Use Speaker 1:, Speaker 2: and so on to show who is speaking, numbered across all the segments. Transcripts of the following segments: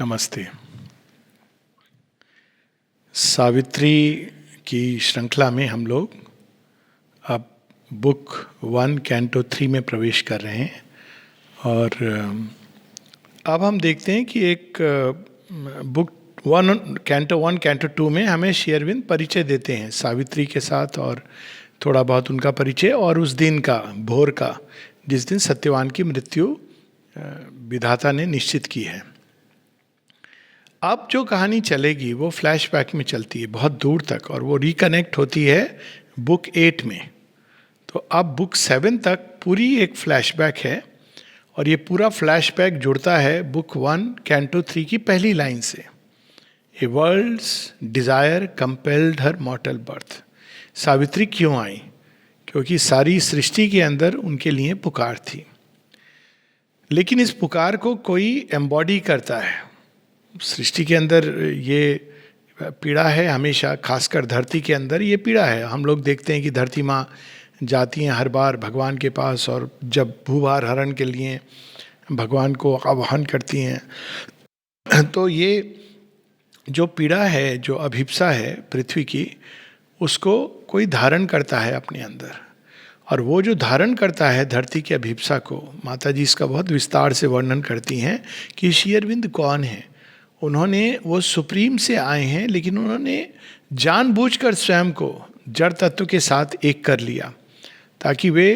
Speaker 1: नमस्ते। सावित्री की श्रृंखला में हम लोग अब बुक 1 कैंटो 3 में प्रवेश कर रहे हैं और अब हम देखते हैं कि एक बुक 1 कैंटो 2 में हमें श्री अरविंद परिचय देते हैं सावित्री के साथ और थोड़ा बहुत उनका परिचय और उस दिन का भोर का जिस दिन सत्यवान की मृत्यु विधाता ने निश्चित की है। अब जो कहानी चलेगी वो फ्लैशबैक में चलती है बहुत दूर तक और वो रिकनेक्ट होती है बुक 8 में। तो अब बुक 7 तक पूरी एक फ्लैशबैक है और ये पूरा फ्लैशबैक जुड़ता है बुक 1 कैंटो 3 की पहली लाइन से। A world's desire compelled her mortal birth. Savitri क्यों आई? क्योंकि सारी सृष्टि के अंदर उनके लिए पुकार थी, लेकिन इस पुकार को कोई एम्बॉडी करता है। सृष्टि के अंदर ये पीड़ा है हमेशा, खासकर धरती के अंदर ये पीड़ा है। हम लोग देखते हैं कि धरती माँ जाती हैं हर बार भगवान के पास और जब भूभार हरण के लिए भगवान को आह्वान करती हैं तो ये जो पीड़ा है, जो अभिप्सा है पृथ्वी की, उसको कोई धारण करता है अपने अंदर। और वो जो धारण करता है धरती की अभिप्सा को, माता जी इसका बहुत विस्तार से वर्णन करती हैं कि श्री अरविंद कौन है। उन्होंने वो सुप्रीम से आए हैं, लेकिन उन्होंने जानबूझकर स्वयं को जड़ तत्व के साथ एक कर लिया ताकि वे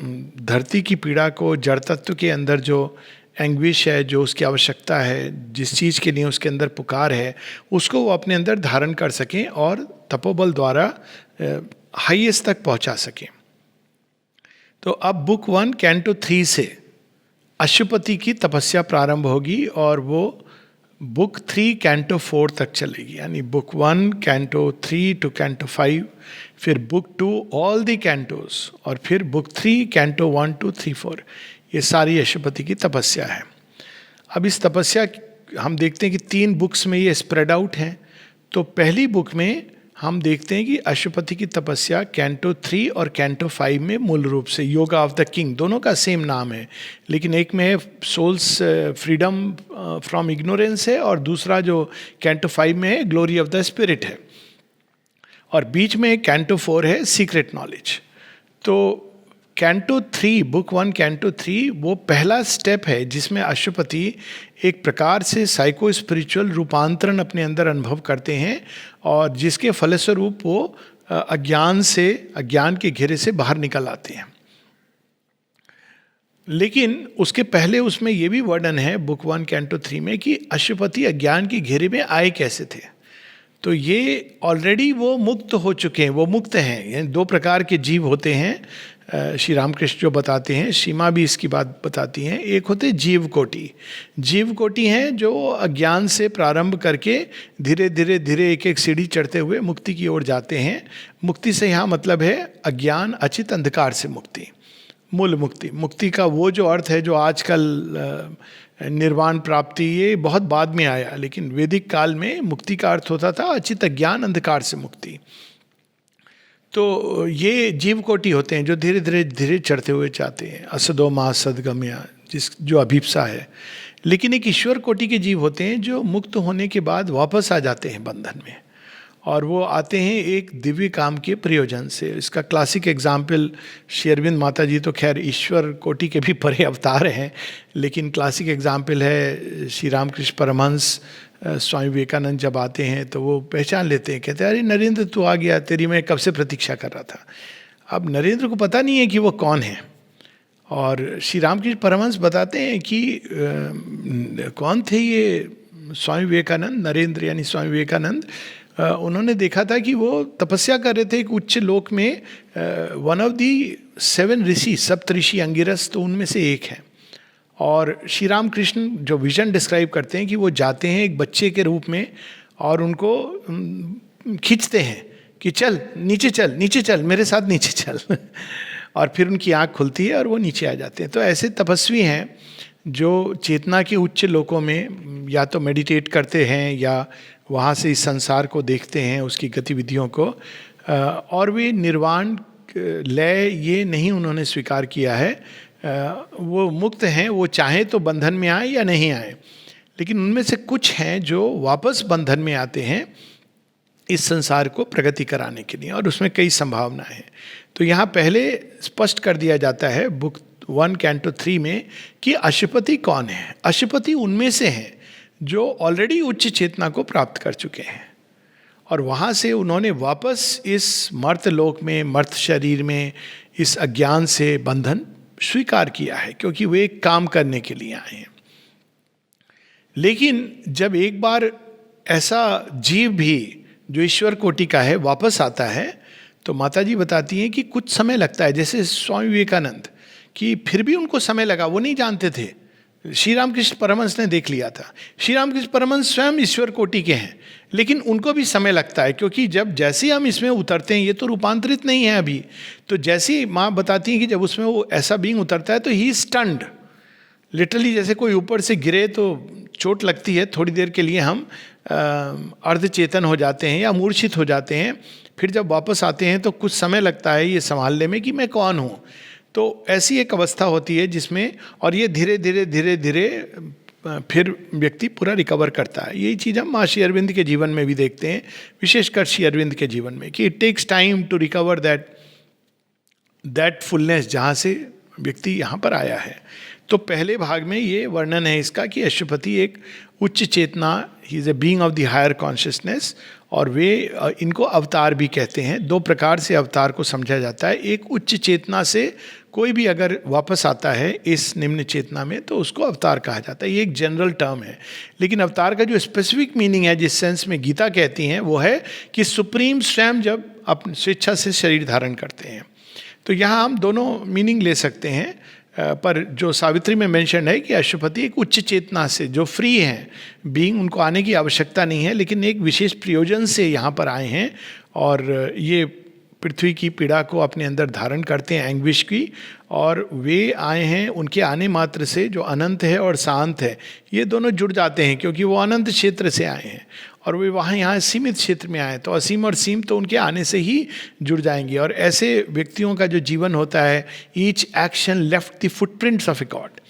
Speaker 1: धरती की पीड़ा को, जड़ तत्व के अंदर जो एंग्विश है, जो उसकी आवश्यकता है, जिस चीज़ के लिए उसके अंदर पुकार है, उसको वो अपने अंदर धारण कर सकें और तपोबल द्वारा हाईएस्ट तक पहुंचा सकें। तो अब बुक 1 कैंटो 3 से अशुपति की तपस्या प्रारंभ होगी और वो बुक 3 कैंटो 4 तक चलेगी। यानी बुक 1 कैंटो 3 टू कैंटो 5, फिर बुक 2 ऑल दी कैंटोस, और फिर बुक 3 कैंटो 1 2 3 4। ये सारी अशुपति की तपस्या है। अब इस तपस्या हम देखते हैं कि 3 बुक्स में ये स्प्रेड आउट है। तो पहली बुक में हम देखते हैं कि अशुपति की तपस्या कैंटो 3 और कैंटो 5 में मूल रूप से योगा ऑफ द किंग, दोनों का सेम नाम है, लेकिन एक में है सोल्स फ्रीडम फ्रॉम इग्नोरेंस है और दूसरा जो कैंटो 5 में है ग्लोरी ऑफ द स्पिरिट है, और बीच में कैंटो 4 है सीक्रेट नॉलेज। तो कैंटो 3, बुक 1 कैंटो 3 वो पहला स्टेप है जिसमें अशुपति एक प्रकार से साइको स्पिरिचुअल रूपांतरण अपने अंदर अनुभव करते हैं और जिसके फलस्वरूप वो अज्ञान के घेरे से बाहर निकल आते हैं। लेकिन उसके पहले उसमें ये भी वर्णन है बुक 1 कैंटो 3 में कि अशुपति अज्ञान के घेरे में आए कैसे थे। तो ये ऑलरेडी वो मुक्त हो चुके हैं, वो मुक्त हैं। यानी 2 प्रकार के जीव होते हैं, श्री रामकृष्ण जो बताते हैं, सीमा भी इसकी बात बताती हैं। एक होते जीव कोटि। जीव कोटि हैं जो अज्ञान से प्रारंभ करके धीरे धीरे धीरे एक एक सीढ़ी चढ़ते हुए मुक्ति की ओर जाते हैं। मुक्ति से यहाँ मतलब है अज्ञान अचित अंधकार से मुक्ति, मूल मुक्ति। मुक्ति का वो जो अर्थ है जो आजकल निर्वाण प्राप्ति, ये बहुत बाद में आया, लेकिन वैदिक काल में मुक्ति का अर्थ होता था अचित अज्ञान अंधकार से मुक्ति। तो ये जीव कोटि होते हैं जो धीरे धीरे धीरे चढ़ते हुए जाते हैं, असदो मा सदगम्या, जो अभिप्सा है। लेकिन एक ईश्वर कोटि के जीव होते हैं जो मुक्त होने के बाद वापस आ जाते हैं बंधन में, और वो आते हैं एक दिव्य काम के प्रयोजन से। इसका क्लासिक एग्जाम्पल श्री अरविंद माता जी तो खैर ईश्वर कोटि के भी परे अवतार हैं, लेकिन क्लासिक एग्जाम्पल है श्री रामकृष्ण परमहंस स्वामी विवेकानंद जब आते हैं तो वो पहचान लेते हैं, कहते हैं अरे नरेंद्र तू आ गया, तेरी मैं कब से प्रतीक्षा कर रहा था। अब नरेंद्र को पता नहीं है कि वो कौन है, और श्री रामकृष्ण परमहंस बताते हैं कि कौन थे ये स्वामी विवेकानंद। नरेंद्र यानी स्वामी विवेकानंद, उन्होंने देखा था कि वो तपस्या कर रहे थे एक उच्च लोक में। वन ऑफ दी 7 ऋषि, सप्तऋषि अंगिरस, तो उनमें से एक है। और श्री राम कृष्ण जो विजन डिस्क्राइब करते हैं कि वो जाते हैं एक बच्चे के रूप में और उनको खींचते हैं कि चल नीचे चल, नीचे चल, मेरे साथ नीचे चल और फिर उनकी आँख खुलती है और वो नीचे आ जाते हैं। तो ऐसे तपस्वी हैं जो चेतना के उच्च लोकों में या तो मेडिटेट करते हैं या वहाँ से इस संसार को देखते हैं, उसकी गतिविधियों को, और वे निर्वाण लय ये नहीं उन्होंने स्वीकार किया है। वो मुक्त हैं, वो चाहे तो बंधन में आए या नहीं आए, लेकिन उनमें से कुछ हैं जो वापस बंधन में आते हैं इस संसार को प्रगति कराने के लिए, और उसमें कई संभावनाएं हैं। तो यहाँ पहले स्पष्ट कर दिया जाता है बुक 1 कैंटो 3 में कि अशुपति कौन है। अशुपति उनमें से हैं जो ऑलरेडी उच्च चेतना को प्राप्त कर चुके हैं, और वहाँ से उन्होंने वापस इस मर्त लोक में, मर्त शरीर में, इस अज्ञान से बंधन स्वीकार किया है, क्योंकि वे एक काम करने के लिए आए हैं। लेकिन जब एक बार ऐसा जीव भी जो ईश्वर कोटि का है वापस आता है, तो माता जी बताती हैं कि कुछ समय लगता है। जैसे स्वामी विवेकानंद, कि फिर भी उनको समय लगा, वो नहीं जानते थे। श्री रामकृष्ण परमहंस ने देख लिया था। श्री रामकृष्ण परमहंस स्वयं ईश्वर कोटि के हैं, लेकिन उनको भी समय लगता है, क्योंकि जब जैसे हम इसमें उतरते हैं, ये तो रूपांतरित नहीं है अभी, तो जैसी माँ बताती हैं कि जब उसमें वो ऐसा बीइंग उतरता है तो ही स्टन्ड, लिटरली जैसे कोई ऊपर से गिरे तो चोट लगती है, थोड़ी देर के लिए हम अर्धचेतन हो जाते हैं या मूर्छित हो जाते हैं। फिर जब वापस आते हैं तो कुछ समय लगता है ये संभालने में कि मैं कौन हूँ। तो ऐसी एक अवस्था होती है जिसमें, और ये धीरे धीरे धीरे धीरे फिर व्यक्ति पूरा रिकवर करता है। यही चीज़ हम माँ श्री अरविंद के जीवन में भी देखते हैं, विशेषकर श्री अरविंद के जीवन में, कि it takes time to recover that fullness जहाँ से व्यक्ति यहाँ पर आया है। तो पहले भाग में ये वर्णन है इसका कि अशुपति एक उच्च चेतना, he is a being of the higher consciousness, और वे इनको अवतार भी कहते हैं। दो प्रकार से अवतार को समझा जाता है। एक, उच्च चेतना से कोई भी अगर वापस आता है इस निम्न चेतना में तो उसको अवतार कहा जाता है। ये एक जनरल टर्म है, लेकिन अवतार का जो स्पेसिफिक मीनिंग है, जिस सेंस में गीता कहती हैं, वो है कि सुप्रीम स्वयं जब अपनी स्वेच्छा से शरीर धारण करते हैं। तो यहाँ हम दोनों मीनिंग ले सकते हैं, पर जो सावित्री में मेंशन है कि अशुपति एक उच्च चेतना से जो फ्री हैं बीइंग, उनको आने की आवश्यकता नहीं है, लेकिन एक विशेष प्रयोजन से यहाँ पर आए हैं, और ये पृथ्वी की पीड़ा को अपने अंदर धारण करते हैं, एंग्विश की, और वे आए हैं। उनके आने मात्र से जो अनंत है और शांत है, ये दोनों जुड़ जाते हैं, क्योंकि वो अनंत क्षेत्र से आए हैं और वे वहाँ यहाँ सीमित क्षेत्र में आए, तो असीम और सीम तो उनके आने से ही जुड़ जाएंगे। और ऐसे व्यक्तियों का जो जीवन होता है, each action left the footprints of a God,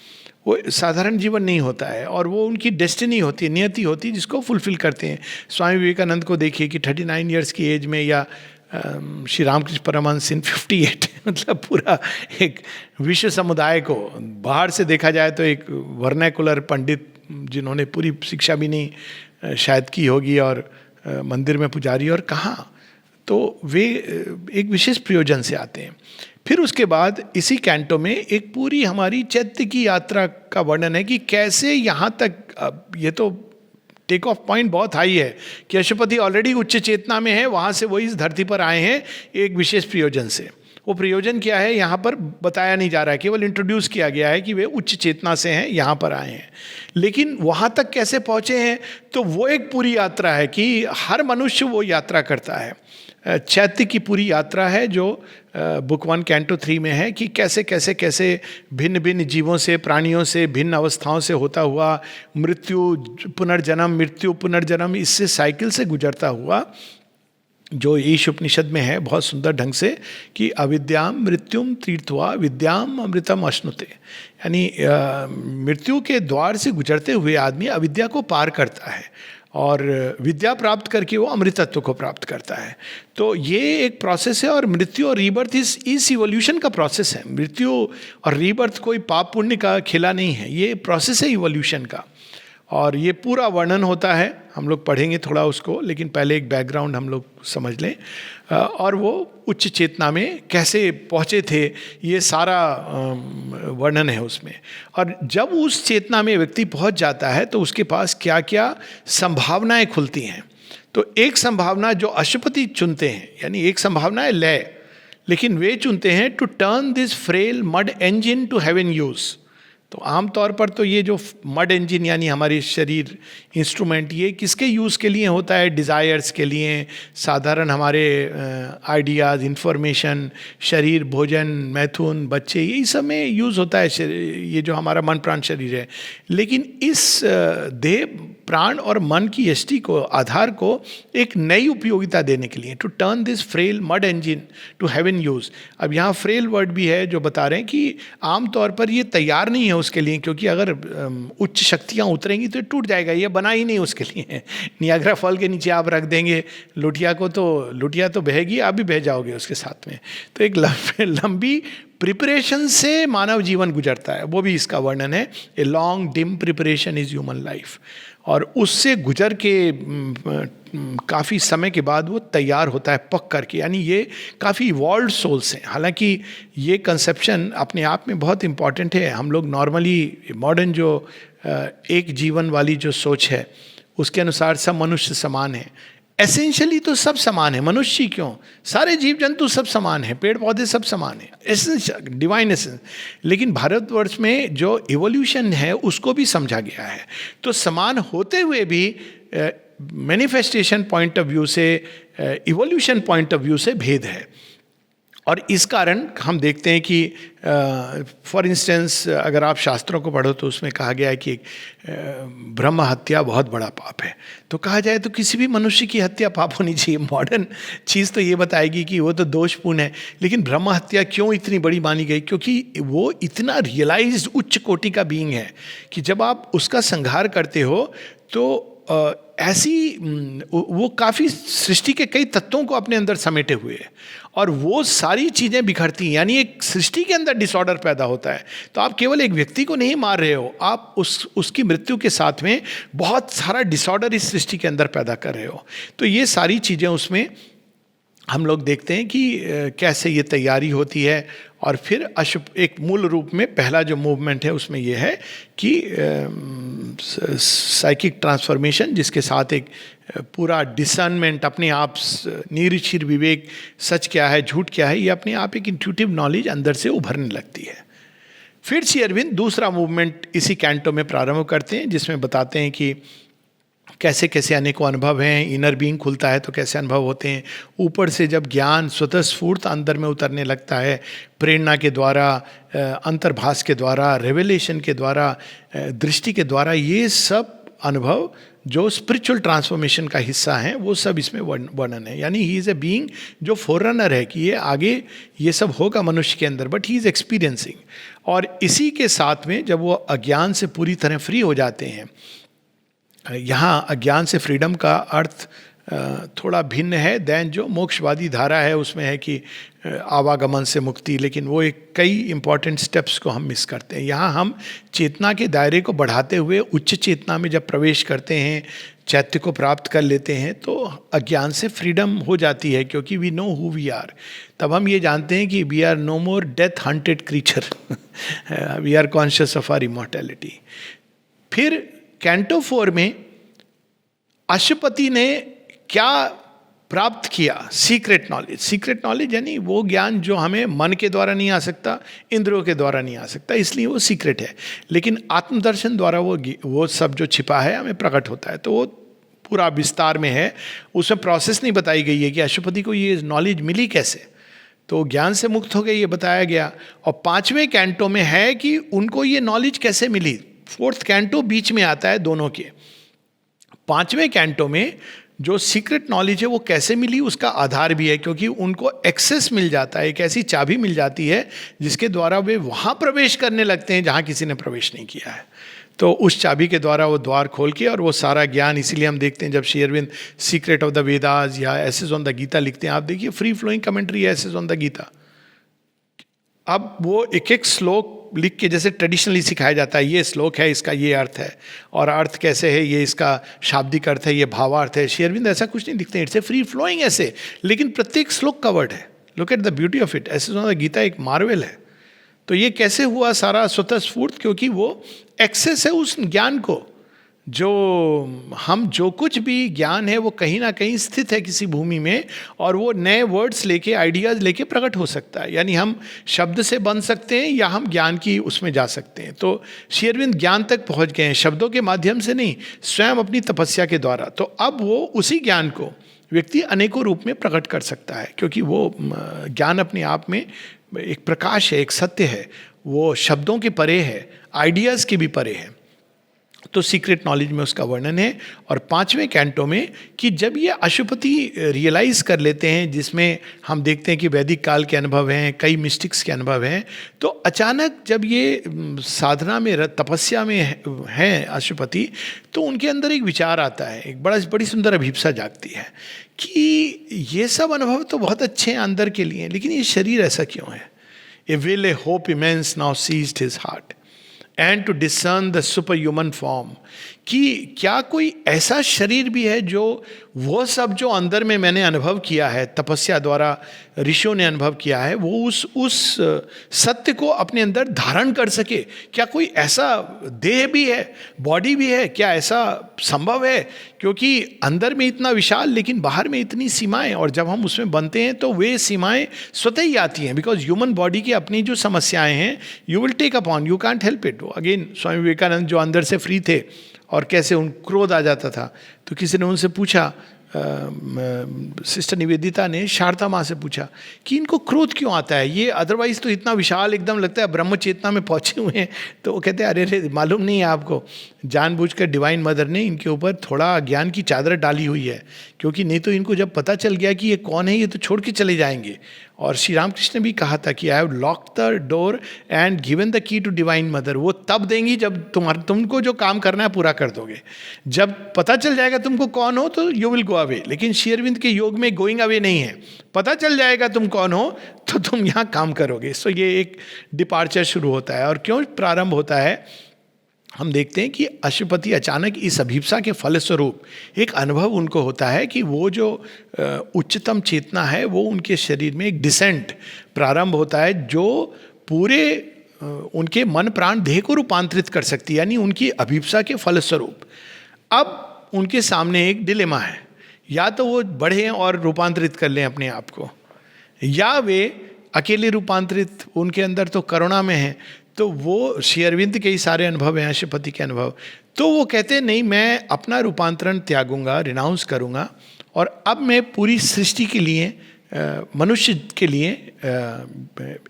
Speaker 1: वो साधारण जीवन नहीं होता है, और वो उनकी डेस्टिनी होती है, नियति होती है, जिसको फुलफिल करते हैं। स्वामी विवेकानंद को देखिए कि 39 ईयर्स की एज में, या श्री रामकृष्ण परमहंस इन 58 मतलब पूरा एक विश्व समुदाय को, बाहर से देखा जाए तो एक वर्नैकुलर पंडित जिन्होंने पूरी शिक्षा भी नहीं शायद की होगी, और मंदिर में पुजारी, और कहाँ, तो वे एक विशेष प्रयोजन से आते हैं। फिर उसके बाद इसी कैंटो में एक पूरी हमारी चैत्य की यात्रा का वर्णन है कि कैसे यहाँ तक, अब ये तो टेक ऑफ पॉइंट बहुत हाई है कि अशुपति ऑलरेडी उच्च चेतना में है, वहाँ से वो इस धरती पर आए हैं एक विशेष प्रयोजन से। वो प्रयोजन क्या है यहाँ पर बताया नहीं जा रहा है, केवल इंट्रोड्यूस किया गया है कि वे उच्च चेतना से हैं, यहाँ पर आए हैं। लेकिन वहाँ तक कैसे पहुँचे हैं, तो वो एक पूरी यात्रा है कि हर मनुष्य वो यात्रा करता है। चैत्य की पूरी यात्रा है जो बुक 1 कैंटो 3 में है, कि कैसे कैसे कैसे भिन्न भिन्न जीवों से, प्राणियों से, भिन्न अवस्थाओं से होता हुआ मृत्यु पुनर्जन्म, मृत्यु पुनर्जन्म, इससे साइकिल से गुजरता हुआ, जो ईश उपनिषद में है बहुत सुंदर ढंग से, कि अविद्याम मृत्युम तीर्थवा विद्याम अमृतम अश्नुते, यानी मृत्यु के द्वार से गुजरते हुए आदमी अविद्या को पार करता है और विद्या प्राप्त करके वो अमृतत्व को प्राप्त करता है। तो ये एक प्रोसेस है, और मृत्यु और रीबर्थ इस इवोल्यूशन का प्रोसेस है। मृत्यु और रीबर्थ कोई पाप पुण्य का खेला नहीं है, ये प्रोसेस है इवोल्यूशन का, और ये पूरा वर्णन होता है। हम लोग पढ़ेंगे थोड़ा उसको, लेकिन पहले एक बैकग्राउंड हम लोग समझ लें, और वो उच्च चेतना में कैसे पहुँचे थे, ये सारा वर्णन है उसमें। और जब उस चेतना में व्यक्ति पहुँच जाता है तो उसके पास क्या क्या संभावनाएं खुलती हैं। तो एक संभावना जो अशुपति चुनते हैं, यानी एक संभावना है लय, लेकिन वे चुनते हैं to turn this frail mud engine to heaven use. तो आमतौर पर तो ये जो मड इंजन यानी हमारी शरीर इंस्ट्रूमेंट, ये किसके यूज़ के लिए होता है? डिज़ायर्स के लिए, साधारण हमारे आइडियाज़, इंफॉर्मेशन, शरीर, भोजन, मैथुन, बच्चे, यही सब में यूज़ होता है ये जो हमारा मन प्राण शरीर है। लेकिन इस देह प्राण और मन की यष्टि को, आधार को एक नई उपयोगिता देने के लिए, to turn this frail mud engine to heaven use. अब यहाँ फ्रेल वर्ड भी है जो बता रहे हैं कि आमतौर पर ये तैयार नहीं है उसके लिए, क्योंकि अगर उच्च शक्तियाँ उतरेंगी तो टूट जाएगा, ये बना ही नहीं उसके लिए। नियाग्रा फॉल के नीचे आप रख देंगे लुटिया को तो लुटिया तो बहेगी, आप भी बह जाओगे उसके साथ में। तो एक लंबी प्रिपरेशन से मानव जीवन गुजरता है, वो भी इसका वर्णन है। ए long dim preparation is human life. और उससे गुजर के काफ़ी समय के बाद वो तैयार होता है पक करके, यानी ये काफ़ी इवॉल्व्ड सोल्स हैं। हालांकि ये कंसेप्शन अपने आप में बहुत इंपॉर्टेंट है। हम लोग नॉर्मली मॉडर्न जो एक जीवन वाली जो सोच है उसके अनुसार सब मनुष्य समान है। एसेंशियली तो सब समान है, मनुष्य क्यों, सारे जीव जंतु सब समान है, पेड़ पौधे सब समान है, एसेंस डिवाइन एसेंस। लेकिन भारतवर्ष में जो इवोल्यूशन है उसको भी समझा गया है। तो समान होते हुए भी मैनिफेस्टेशन पॉइंट ऑफ व्यू से, इवोल्यूशन पॉइंट ऑफ व्यू से भेद है। और इस कारण हम देखते हैं कि फॉर इंस्टेंस अगर आप शास्त्रों को पढ़ो तो उसमें कहा गया है कि ब्रह्म हत्या बहुत बड़ा पाप है। तो कहा जाए तो किसी भी मनुष्य की हत्या पाप होनी चाहिए। मॉडर्न चीज़ तो ये बताएगी कि वो तो दोषपूर्ण है, लेकिन ब्रह्म हत्या क्यों इतनी बड़ी मानी गई? क्योंकि वो इतना रियलाइज्ड उच्च कोटि का बीइंग है कि जब आप उसका संहार करते हो तो ऐसी वो काफ़ी सृष्टि के कई तत्वों को अपने अंदर समेटे हुए है और वो सारी चीज़ें बिखरती हैं, यानी एक सृष्टि के अंदर डिसऑर्डर पैदा होता है। तो आप केवल एक व्यक्ति को नहीं मार रहे हो, आप उसकी मृत्यु के साथ में बहुत सारा डिसऑर्डर इस सृष्टि के अंदर पैदा कर रहे हो। तो ये सारी चीज़ें उसमें हम लोग देखते हैं कि कैसे ये तैयारी होती है। और फिर अशुभ एक मूल रूप में पहला जो मूवमेंट है उसमें यह है कि साइकिक ट्रांसफॉर्मेशन, जिसके साथ एक पूरा डिसर्नमेंट, अपने आप निरीक्षित विवेक, सच क्या है झूठ क्या है, ये अपने आप एक इंट्यूटिव नॉलेज अंदर से उभरने लगती है। फिर श्री अरविंद दूसरा मूवमेंट इसी कैंटो में प्रारंभ करते हैं, जिसमें बताते हैं कि कैसे कैसे अनेकों अनुभव हैं, इनर बीइंग खुलता है तो कैसे अनुभव होते हैं। ऊपर से जब ज्ञान स्वतः स्फूर्त अंदर में उतरने लगता है, प्रेरणा के द्वारा, अंतर्भास के द्वारा, रेवलेशन के द्वारा, दृष्टि के द्वारा, ये सब अनुभव जो स्पिरिचुअल ट्रांसफॉर्मेशन का हिस्सा हैं वो सब इसमें वर्णन है। यानी ही इज़ ए बीइंग जो फोररनर है कि ये आगे ये सब होगा मनुष्य के अंदर, बट ही इज़ एक्सपीरियंसिंग। और इसी के साथ में जब वो अज्ञान से पूरी तरह फ्री हो जाते हैं, यहाँ अज्ञान से फ्रीडम का अर्थ थोड़ा भिन्न है दैन जो मोक्षवादी धारा है, उसमें है कि आवागमन से मुक्ति, लेकिन वो एक कई इंपॉर्टेंट स्टेप्स को हम मिस करते हैं। यहाँ हम चेतना के दायरे को बढ़ाते हुए उच्च चेतना में जब प्रवेश करते हैं, चैत्य को प्राप्त कर लेते हैं, तो अज्ञान से फ्रीडम हो जाती है, क्योंकि we know who we are. तब हम ये जानते हैं कि we are no more death hunted creatures, we are conscious of our immortality. फिर कैंटो 4 में अशुपति ने क्या प्राप्त किया? Secret knowledge. सीक्रेट नॉलेज यानी वो ज्ञान जो हमें मन के द्वारा नहीं आ सकता, इंद्रियों के द्वारा नहीं आ सकता, इसलिए वो सीक्रेट है। लेकिन आत्मदर्शन द्वारा वो सब जो छिपा है हमें प्रकट होता है। तो वो पूरा विस्तार में है, उसमें प्रोसेस नहीं बताई गई है कि अशुपति को ये नॉलेज मिली कैसे, तो ज्ञान से मुक्त हो गए ये बताया गया। और 5वें कैंटो में है कि उनको ये नॉलेज कैसे मिली। 4th कैंटो बीच में आता है दोनों के। 5वें कैंटो में जो सीक्रेट नॉलेज है वो कैसे मिली उसका आधार भी है, क्योंकि उनको एक्सेस मिल जाता है, एक ऐसी चाबी मिल जाती है जिसके द्वारा वे वहाँ प्रवेश करने लगते हैं जहाँ किसी ने प्रवेश नहीं किया है। तो उस चाबी के द्वारा वो द्वार खोल के और वो सारा ज्ञान, इसीलिए हम देखते हैं जब Shri Aurobindo secret of the Vedas या एसेस ऑन द गीता लिखते हैं, आप देखिए फ्री फ्लोइंग कमेंट्री है एसेस ऑन द गीता। अब वो एक एक श्लोक लिख के जैसे ट्रेडिशनली सिखाया जाता है, ये श्लोक है इसका ये अर्थ है, और अर्थ कैसे है, ये इसका शाब्दिक अर्थ है, ये भावार्थ है। श्री अरविंद ऐसा कुछ नहीं लिखते, इट्स ए फ्री फ्लोइंग ऐसे, लेकिन प्रत्येक श्लोक कवर्ड है। Look at the beauty of it. Essays on the Gita एक मार्वेल है। तो ये कैसे हुआ सारा स्वतः स्फूर्त? क्योंकि वो एक्सेस है उस ज्ञान को, जो हम जो कुछ भी ज्ञान है वो कहीं ना कहीं स्थित है किसी भूमि में, और वो नए वर्ड्स लेके, आइडियाज़ लेके प्रकट हो सकता है। यानी हम शब्द से बन सकते हैं या हम ज्ञान की उसमें जा सकते हैं। तो श्री अरविंद ज्ञान तक पहुंच गए हैं, शब्दों के माध्यम से नहीं, स्वयं अपनी तपस्या के द्वारा। तो अब वो उसी ज्ञान को व्यक्ति अनेकों रूप में प्रकट कर सकता है, क्योंकि वो ज्ञान अपने आप में एक प्रकाश है, एक सत्य है, वो शब्दों के परे है, आइडियाज़ के भी परे है। तो सीक्रेट नॉलेज में उसका वर्णन है। और 5वें कैंटो में कि जब ये अशुपति रियलाइज कर लेते हैं, जिसमें हम देखते हैं कि वैदिक काल के अनुभव हैं, कई मिस्टिक्स के अनुभव हैं, तो अचानक जब ये साधना में तपस्या में हैं अशुपति, तो उनके अंदर एक विचार आता है, एक बड़ी सुंदर अभिप्सा जागती है कि ये सब अनुभव तो बहुत अच्छे हैं अंदर के लिए, लेकिन ये शरीर ऐसा क्यों है? A will a hope immense now seized his heart and to discern the super human form, कि क्या कोई ऐसा शरीर भी है जो वो सब जो अंदर में मैंने अनुभव किया है, तपस्या द्वारा ऋषियों ने अनुभव किया है, वो उस सत्य को अपने अंदर धारण कर सके? क्या कोई ऐसा देह भी है, बॉडी भी है? क्या ऐसा संभव है? क्योंकि अंदर में इतना विशाल, लेकिन बाहर में इतनी सीमाएं, और जब हम उसमें बनते हैं तो वे सीमाएं स्वतः ही आती हैं, बिकॉज ह्यूमन बॉडी की अपनी जो समस्याएं हैं, you will take upon, you can't help it. Again Swami Vivekananda जो अंदर से फ्री थे और कैसे उन क्रोध आ जाता था, तो किसी ने उनसे पूछा, सिस्टर निवेदिता ने शारदा माँ से पूछा कि इनको क्रोध क्यों आता है, ये अदरवाइज तो इतना विशाल एकदम लगता है ब्रह्म चेतना में पहुँचे हुए हैं। तो वो कहते हैं अरे रे, मालूम नहीं है आपको, जानबूझकर डिवाइन मदर ने इनके ऊपर थोड़ा ज्ञान की चादर डाली हुई है, क्योंकि नहीं तो इनको जब पता चल गया कि ये कौन है, ये तो छोड़ के चले जाएंगे। और श्री रामकृष्ण ने भी कहा था कि I have lock the door and given the key to divine mother. वो तब देंगी जब तुमको जो काम करना है पूरा कर दोगे। जब पता चल जाएगा तुमको कौन हो तो यू विल गो अवे। लेकिन श्री अरविंद के योग में गोइंग अवे नहीं है, पता चल जाएगा तुम कौन हो तो तुम यहाँ काम करोगे। सो ये एक डिपार्चर शुरू होता है। और क्यों प्रारंभ होता है, हम देखते हैं कि अशुपति अचानक इस अभिप्सा के फलस्वरूप एक अनुभव उनको होता है कि वो जो उच्चतम चेतना है वो उनके शरीर में एक डिसेंट प्रारंभ होता है, जो पूरे उनके मन प्राण देह को रूपांतरित कर सकती है, यानी उनकी अभिप्सा के फलस्वरूप। अब उनके सामने एक डिलेमा है, या तो वो बढ़ें और रूपांतरित कर लें अपने आप को, या वे अकेले रूपांतरित, उनके अंदर तो करुणा में है, तो वो श्री अरविंद के ही सारे अनुभव हैं, अशुपति के अनुभव, तो वो कहते हैं नहीं, मैं अपना रूपांतरण त्यागूंगा, रिनाउंस करूंगा, और अब मैं पूरी सृष्टि के लिए, मनुष्य के लिए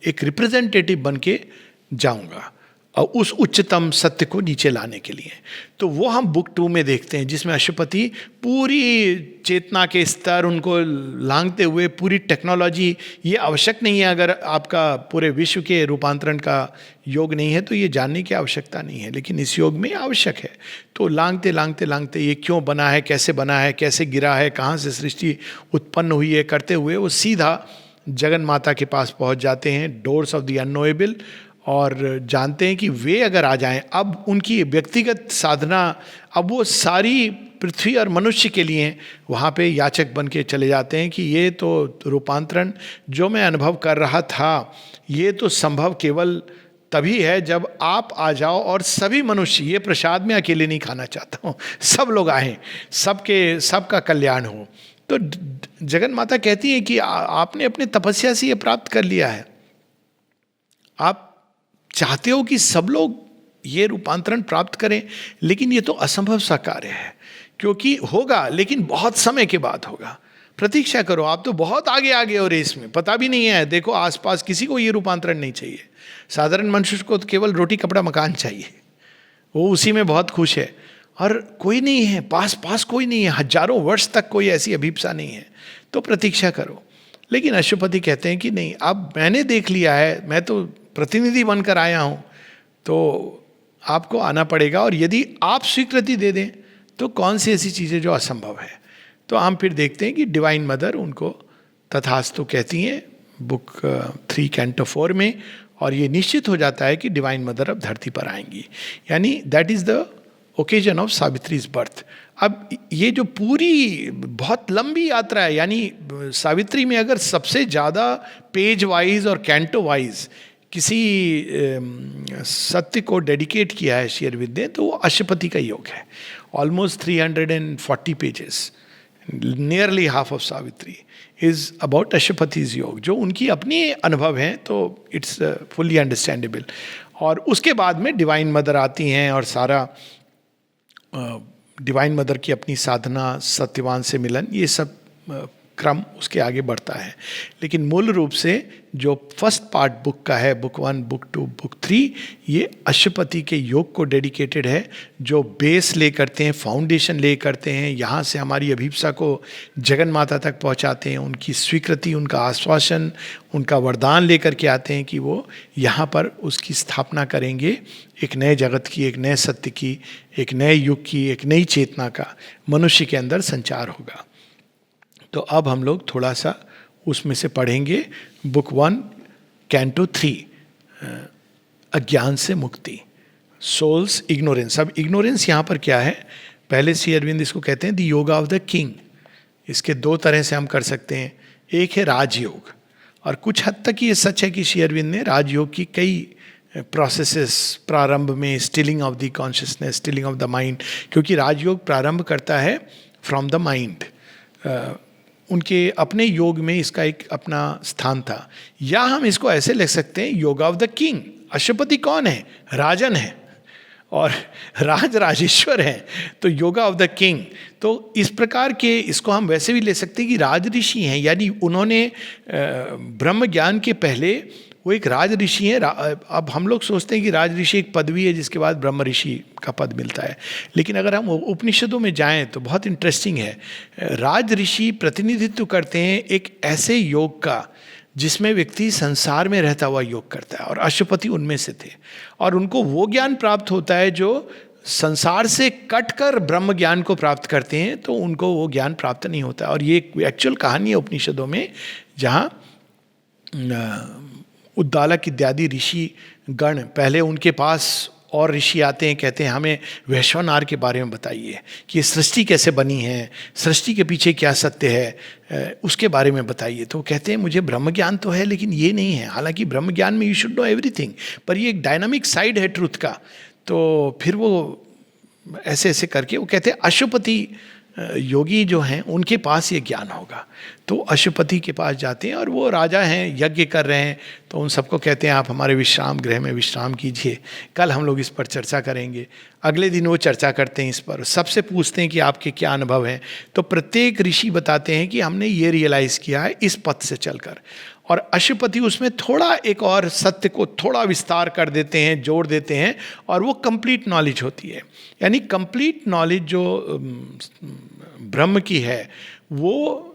Speaker 1: एक रिप्रेजेंटेटिव बन के जाऊंगा, और उस उच्चतम सत्य को नीचे लाने के लिए। तो वो हम बुक 2 में देखते हैं, जिसमें अशुपति पूरी चेतना के स्तर उनको लांघते हुए, पूरी टेक्नोलॉजी, ये आवश्यक नहीं है, अगर आपका पूरे विश्व के रूपांतरण का योग नहीं है तो ये जानने की आवश्यकता नहीं है, लेकिन इस योग में आवश्यक है। तो लांघते लांघते लांघते ये क्यों बना है, कैसे गिरा है, कहाँ से सृष्टि उत्पन्न हुई है करते हुए वो सीधा जगन माता के पास पहुँच जाते हैं, डोर्स ऑफ द अननोएबल, और जानते हैं कि वे अगर आ जाएं, अब उनकी व्यक्तिगत साधना, अब वो सारी पृथ्वी और मनुष्य के लिए वहाँ पे याचक बन के चले जाते हैं कि ये तो रूपांतरण जो मैं अनुभव कर रहा था, ये तो संभव केवल तभी है जब आप आ जाओ, और सभी मनुष्य, ये प्रसाद में अकेले नहीं खाना चाहता हूँ, सब लोग आएँ, सबका कल्याण हो। तो जगन माता कहती है कि आपने अपने तपस्या से ये प्राप्त कर लिया है, आप चाहते हो कि सब लोग ये रूपांतरण प्राप्त करें, लेकिन ये तो असंभव सा कार्य है, क्योंकि होगा लेकिन बहुत समय के बाद होगा। प्रतीक्षा करो, आप तो बहुत आगे हो रेस में, पता भी नहीं है। देखो आसपास किसी को ये रूपांतरण नहीं चाहिए, साधारण मनुष्य को तो केवल रोटी कपड़ा मकान चाहिए, वो उसी में बहुत खुश है, और कोई नहीं है पास कोई नहीं है, हजारों वर्ष तक कोई ऐसी अभिप्सा नहीं है, तो प्रतीक्षा करो। लेकिन अशुपति कहते हैं कि नहीं, अब मैंने देख लिया है, मैं तो प्रतिनिधि बनकर आया हूँ, तो आपको आना पड़ेगा, और यदि आप स्वीकृति दे दें तो कौन सी ऐसी चीज़ें जो असंभव है। तो हम फिर देखते हैं कि डिवाइन मदर उनको तथास्तु कहती हैं बुक 3 कैंटो 4 में, और ये निश्चित हो जाता है कि डिवाइन मदर अब धरती पर आएंगी, यानी that is the occasion of Savitri's birth. अब ये जो पूरी बहुत लंबी यात्रा है, यानी सावित्री में अगर सबसे ज़्यादा पेज वाइज और कैंटो वाइज किसी सत्य को डेडिकेट किया है श्री अरविंद ने, तो वो अशुपति का योग है। Almost 340 pages, nearly half of Savitri is about Ashwapati's yoga, जो उनकी अपनी अनुभव हैं, तो इट्स फुल्ली अंडरस्टैंडेबल। और उसके बाद में डिवाइन मदर आती हैं, और सारा डिवाइन मदर की अपनी साधना, सत्यवान से मिलन, ये सब क्रम उसके आगे बढ़ता है। लेकिन मूल रूप से जो फर्स्ट पार्ट बुक का है, बुक 1, बुक 2, बुक 3, ये अशुपति के योग को डेडिकेटेड है, जो बेस ले करते हैं, फाउंडेशन ले करते हैं, यहाँ से हमारी अभिप्सा को जगन माता तक पहुँचाते हैं, उनकी स्वीकृति, उनका आश्वासन, उनका वरदान लेकर के आते हैं कि वो यहाँ पर उसकी स्थापना करेंगे, एक नए जगत की, एक नए सत्य की, एक नए युग की, एक नई चेतना का मनुष्य के अंदर संचार होगा। तो अब हम लोग थोड़ा सा उसमें से पढ़ेंगे बुक 1 कैंटो 3, अज्ञान से मुक्ति, सोल्स इग्नोरेंस। अब इग्नोरेंस यहाँ पर क्या है? पहले श्री अरविंद इसको कहते हैं the yoga of the king. इसके दो तरह से हम कर सकते हैं। एक है राजयोग, और कुछ हद तक ये सच है कि श्री अरविंद ने राजयोग की कई प्रोसेसेस प्रारंभ में, Stilling of the consciousness, Stilling of the mind, क्योंकि राजयोग प्रारंभ करता है फ्रॉम द माइंड। उनके अपने योग में इसका एक अपना स्थान था। या हम इसको ऐसे लिख सकते हैं योगा ऑफ द किंग। अशुपति कौन है? राजन है, और राजेश्वर है, तो योगा ऑफ द किंग। तो इस प्रकार के इसको हम वैसे भी ले सकते हैं कि राज ऋषि हैं, यानी उन्होंने ब्रह्म ज्ञान के पहले वो एक राज ऋषि हैं। अब हम लोग सोचते हैं कि राज ऋषि एक पदवी है जिसके बाद ब्रह्म ऋषि का पद मिलता है, लेकिन अगर हम उपनिषदों में जाएं तो बहुत इंटरेस्टिंग है। राज ऋषि प्रतिनिधित्व करते हैं एक ऐसे योग का जिसमें व्यक्ति संसार में रहता हुआ योग करता है, और अशुपति उनमें से थे। और उनको वो ज्ञान प्राप्त होता है जो संसार से कटकर ब्रह्म ज्ञान को प्राप्त करते हैं, तो उनको वो ज्ञान प्राप्त नहीं होता। और ये एक्चुअल कहानी है उपनिषदों में, जहाँ उद्दालक इत्यादि ऋषि गण, पहले उनके पास और ऋषि आते हैं, कहते हैं हमें वैश्वानर के बारे में बताइए कि सृष्टि कैसे बनी है, सृष्टि के पीछे क्या सत्य है, उसके बारे में बताइए। तो कहते हैं मुझे ब्रह्म ज्ञान तो है लेकिन ये नहीं है। हालांकि ब्रह्म ज्ञान में यू शुड नो एवरीथिंग, पर ये एक डायनामिक साइड है ट्रूथ का। तो फिर वो ऐसे ऐसे करके वो कहते हैं अशुपति योगी जो हैं उनके पास ये ज्ञान होगा। तो अशुपति के पास जाते हैं, और वो राजा हैं, यज्ञ कर रहे हैं, तो उन सबको कहते हैं आप हमारे विश्राम गृह में विश्राम कीजिए, कल हम लोग इस पर चर्चा करेंगे। अगले दिन वो चर्चा करते हैं इस पर, सबसे पूछते हैं कि आपके क्या अनुभव हैं। तो प्रत्येक ऋषि बताते हैं कि हमने ये रियलाइज़ किया है इस पथ से चलकर। और अशुपति उसमें थोड़ा एक और सत्य को थोड़ा विस्तार कर देते हैं, जोड़ देते हैं, और वो कंप्लीट नॉलेज होती है। यानी कंप्लीट नॉलेज जो ब्रह्म की है वो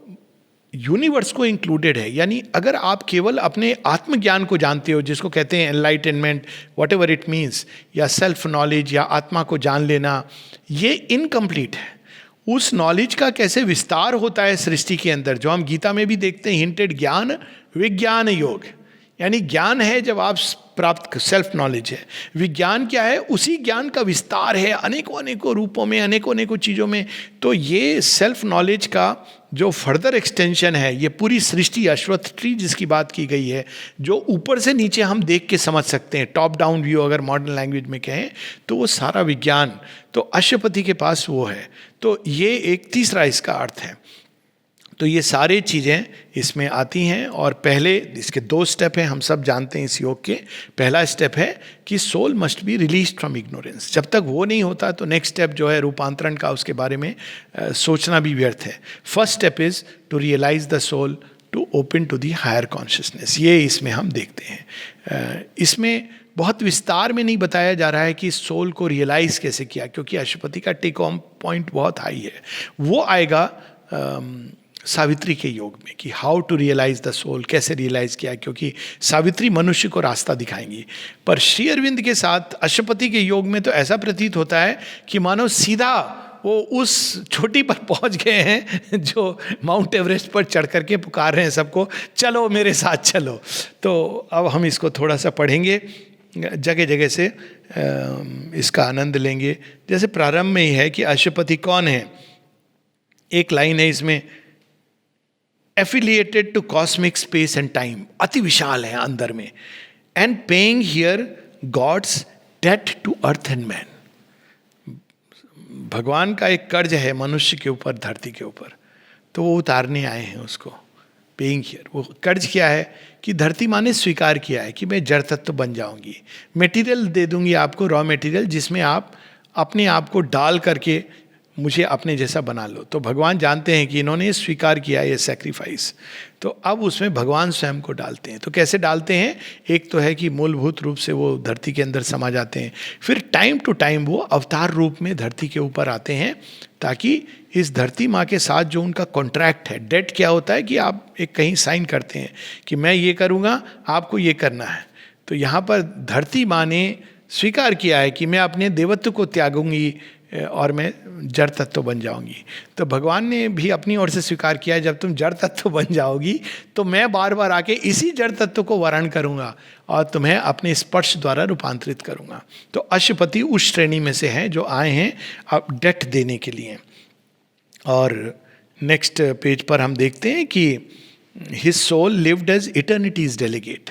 Speaker 1: यूनिवर्स को इंक्लूडेड है। यानी अगर आप केवल अपने आत्मज्ञान को जानते हो, जिसको कहते हैं enlightenment, what ever it means, या सेल्फ नॉलेज या आत्मा को जान लेना, ये इनकम्प्लीट है। उस नॉलेज का कैसे विस्तार होता है सृष्टि के अंदर, जो हम गीता में भी देखते हैं, हिंटेड ज्ञान विज्ञान योग। यानी ज्ञान है जब आप प्राप्त, सेल्फ नॉलेज है। विज्ञान क्या है? उसी ज्ञान का विस्तार है अनेकों अनेकों रूपों में, अनेकों अनेकों चीज़ों में। तो ये सेल्फ नॉलेज का जो फर्दर एक्सटेंशन है, ये पूरी सृष्टि, अश्वत्थ ट्री जिसकी बात की गई है, जो ऊपर से नीचे हम देख के समझ सकते हैं, टॉप डाउन व्यू अगर मॉडर्न लैंग्वेज में कहें, तो वो सारा विज्ञान तो अशुपति के पास वो है। तो ये एक तीसरा इसका अर्थ है। तो ये सारी चीज़ें इसमें आती हैं। और पहले इसके 2 स्टेप हैं, हम सब जानते हैं इस योग के। पहला स्टेप है कि soul must be release from ignorance. जब तक वो नहीं होता तो नेक्स्ट स्टेप जो है रूपांतरण का, उसके बारे में सोचना भी व्यर्थ है। First step is to realise the soul, to open to the higher consciousness. ये इसमें हम देखते हैं। इसमें बहुत विस्तार में नहीं बताया जा रहा है कि सोल को रियलाइज कैसे किया, क्योंकि अशुपति का टेक होम पॉइंट बहुत हाई है। वो आएगा सावित्री के योग में कि how to realise the soul, कैसे रियलाइज किया, क्योंकि सावित्री मनुष्य को रास्ता दिखाएंगी। पर श्री अरविंद के साथ अशुपति के योग में तो ऐसा प्रतीत होता है कि मानो सीधा वो उस चोटी पर पहुंच गए हैं जो माउंट एवरेस्ट पर चढ़ करके पुकार रहे हैं सबको, चलो मेरे साथ चलो। तो अब हम इसको थोड़ा सा पढ़ेंगे, जगह जगह से इसका आनंद लेंगे। जैसे प्रारंभ में ही है कि अशुपति कौन है। एक लाइन है इसमें, affiliated to cosmic space and time, अति विशाल है अंदर में, and paying here God's debt to earth and man. भगवान का एक कर्ज है मनुष्य के ऊपर, धरती के ऊपर, तो वो उतारने आए हैं उसको। पेइंग हियर, वो कर्ज क्या है कि धरती माँ ने स्वीकार किया है कि मैं जड़ तत्व बन जाऊंगी, मटेरियल दे दूंगी आपको, रॉ मटेरियल, जिसमें आप अपने आप को डाल करके मुझे अपने जैसा बना लो। तो भगवान जानते हैं कि इन्होंने स्वीकार किया ये सेक्रीफाइस, तो अब उसमें भगवान स्वयं को डालते हैं। तो कैसे डालते हैं? एक तो है कि मूलभूत रूप से वो धरती के अंदर समा जाते हैं, फिर टाइम टू टाइम वो अवतार रूप में धरती के ऊपर आते हैं, ताकि इस धरती माँ के साथ जो उनका कॉन्ट्रैक्ट है, डेट क्या होता है कि आप एक कहीं साइन करते हैं कि मैं ये करूँगा, आपको ये करना है। तो यहाँ पर धरती माँ ने स्वीकार किया है कि मैं अपने देवत्व को त्यागूंगी और मैं जड़ तत्व बन जाऊंगी। तो भगवान ने भी अपनी ओर से स्वीकार किया है, जब तुम जड़ तत्व बन जाओगी तो मैं बार बार आके इसी जड़ तत्व को वर्ण करूंगा और तुम्हें अपने स्पर्श द्वारा रूपांतरित करूंगा। तो अशुपति उस श्रेणी में से हैं जो आए हैं अब डेट देने के लिए। और नेक्स्ट पेज पर हम देखते हैं कि his soul lived as eternity's delegate,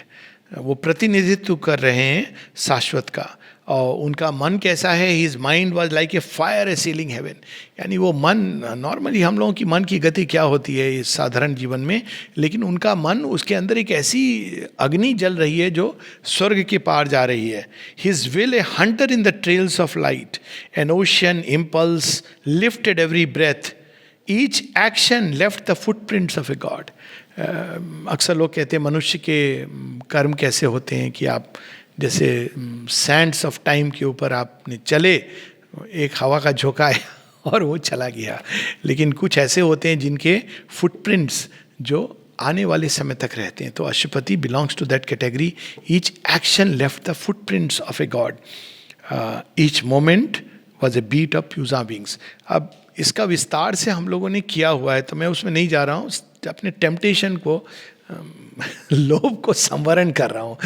Speaker 1: वो प्रतिनिधित्व कर रहे हैं शाश्वत का। और उनका मन कैसा है? His mind was like a fire assailing heaven, यानी वो मन, नॉर्मली हम लोगों की मन की गति क्या होती है इस साधारण जीवन में, लेकिन उनका मन, उसके अंदर एक ऐसी अग्नि जल रही है जो स्वर्ग के पार जा रही है। His will a hunter in the trails of light, an ocean impulse lifted every breath, each action left the footprints of a god. अक्सर लोग कहते हैं मनुष्य के कर्म कैसे होते हैं कि आप जैसे सैंड्स ऑफ टाइम के ऊपर आपने चले, एक हवा का झोंका आया और वो चला गया, लेकिन कुछ ऐसे होते हैं जिनके फुटप्रिंट्स जो आने वाले समय तक रहते हैं। तो Ashwapati belongs to that category, each action left the footprints of a god, each moment was a beat of फ्यूजा विंग्स। अब इसका विस्तार से हम लोगों ने किया हुआ है, तो मैं उसमें नहीं जा रहा हूँ, अपने टेम्पटेशन को, लोभ को संवरण कर रहा हूँ।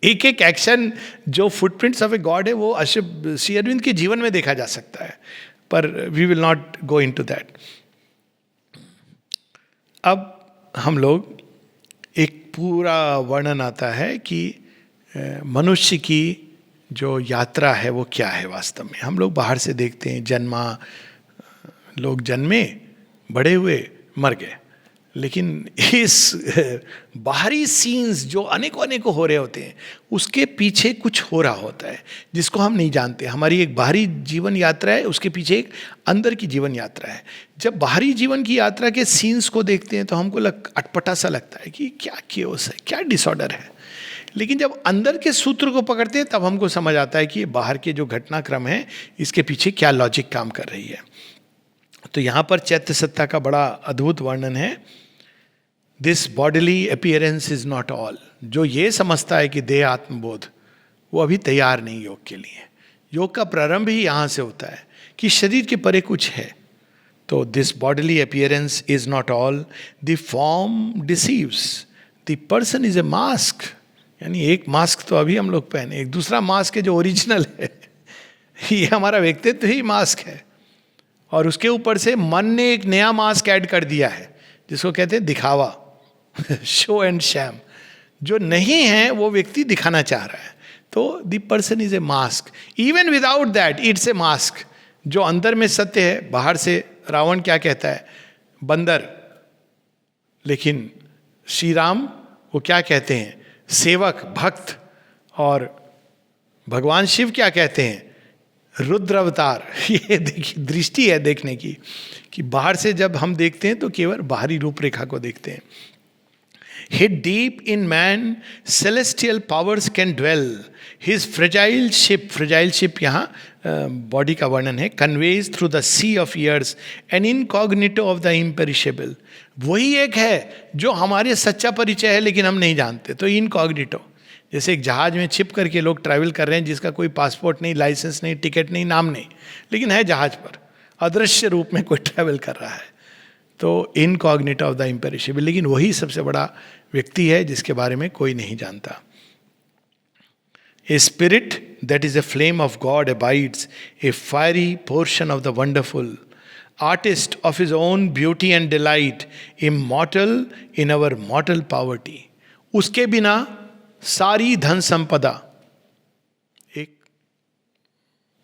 Speaker 1: एक एक एक्शन जो फुटप्रिंट्स ऑफ ए गॉड है वो श्री अरविंद के जीवन में देखा जा सकता है, पर we will not go into that. अब हम लोग, एक पूरा वर्णन आता है कि मनुष्य की जो यात्रा है वो क्या है वास्तव में। हम लोग बाहर से देखते हैं, लोग जन्मे, बड़े हुए, मर गए, लेकिन इस बाहरी सीन्स जो अनेकों हो रहे होते हैं, उसके पीछे कुछ हो रहा होता है जिसको हम नहीं जानते। हमारी एक बाहरी जीवन यात्रा है, उसके पीछे एक अंदर की जीवन यात्रा है। जब बाहरी जीवन की यात्रा के सीन्स को देखते हैं तो हमको अटपटा सा लगता है कि क्या केओस है, क्या डिसऑर्डर है। लेकिन जब अंदर के सूत्र को पकड़ते हैं तब हमको समझ आता है कि बाहर के जो घटनाक्रम है इसके पीछे क्या लॉजिक काम कर रही है। तो यहाँ पर चैत्य सत्ता का बड़ा अद्भुत वर्णन है। This bodily appearance is not all. जो ये समझता है कि देह आत्मबोध, वो अभी तैयार नहीं योग के लिए। योग का प्रारंभ ही यहाँ से होता है कि शरीर के परे कुछ है। तो this bodily appearance is not all, the form deceives, the person is a mask. यानी एक मास्क तो अभी हम लोग पहने, एक दूसरा मास्क है जो ओरिजिनल है। ये हमारा व्यक्तित्व ही मास्क है, और उसके ऊपर से मन ने एक नया मास्क ऐड कर दिया है जिसको कहते हैं दिखावा, शो एंड शैम। जो नहीं है वो व्यक्ति दिखाना चाह रहा है। तो the person is a mask, even without that it's a mask. जो अंदर में सत्य है, बाहर से रावण क्या कहता है, बंदर, लेकिन श्री राम वो क्या कहते हैं, सेवक, भक्त। और भगवान शिव क्या कहते हैं, रुद्र अवतार। ये देखिए दृष्टि है देखने की, कि बाहर से जब हम देखते हैं तो केवल बाहरी रूपरेखा को देखते हैं। Hid deep in man, celestial powers can dwell. His fragile ship यहाँ बॉडी का वर्णन है, conveys through the sea of years, an incognito of the imperishable. वही एक है जो हमारे सच्चा परिचय है लेकिन हम नहीं जानते। तो इनकॉग्निटो, जैसे एक जहाज में छिप करके लोग ट्रैवल कर रहे हैं जिसका कोई पासपोर्ट नहीं, लाइसेंस नहीं, टिकट नहीं, नाम नहीं, लेकिन है जहाज पर, अदृश्य रूप में कोई ट्रैवल कर रहा है। तो इनकॉग्निटो ऑफ द इम्पेरिशेबल, लेकिन वही सबसे बड़ा व्यक्ति है जिसके बारे में कोई नहीं जानता। A spirit that is a flame of God abides, a fiery portion of the wonderful, artist of his own beauty and delight, immortal in our मॉर्टल poverty. उसके बिना सारी धन संपदा एक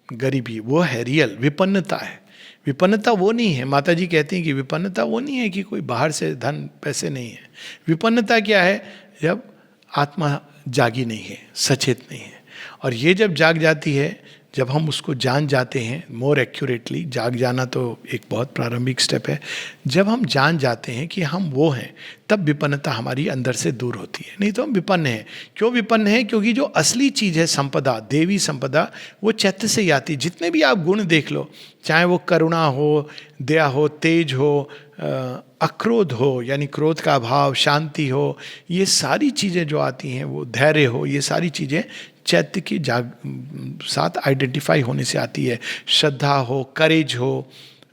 Speaker 1: गरीबी, वो है रियल विपन्नता है। विपन्नता वो नहीं है, माता जी कहती हैं कि विपन्नता वो नहीं है कि कोई बाहर से धन पैसे नहीं है। विपन्नता क्या है, जब आत्मा जागी नहीं है, सचेत नहीं है। और ये जब जाग जाती है, जब हम उसको जान जाते हैं मोर एक्यूरेटली, जाग जाना तो एक बहुत प्रारंभिक स्टेप है, जब हम जान जाते हैं कि हम वो हैं, तब विपन्नता हमारी अंदर से दूर होती है। नहीं तो हम विपन्न हैं। क्यों विपन्न हैं? क्योंकि जो असली चीज़ है संपदा, देवी संपदा, वो चैत्य से ही आती है। जितने भी आप गुण देख लो, चाहे वो करुणा हो, दया हो, तेज हो, अक्रोध हो यानी क्रोध का अभाव, शांति हो, ये सारी चीज़ें जो आती हैं, वो धैर्य हो, ये सारी चीज़ें चैत्य की साथ आइडेंटिफाई होने से आती है। श्रद्धा हो, करेज हो,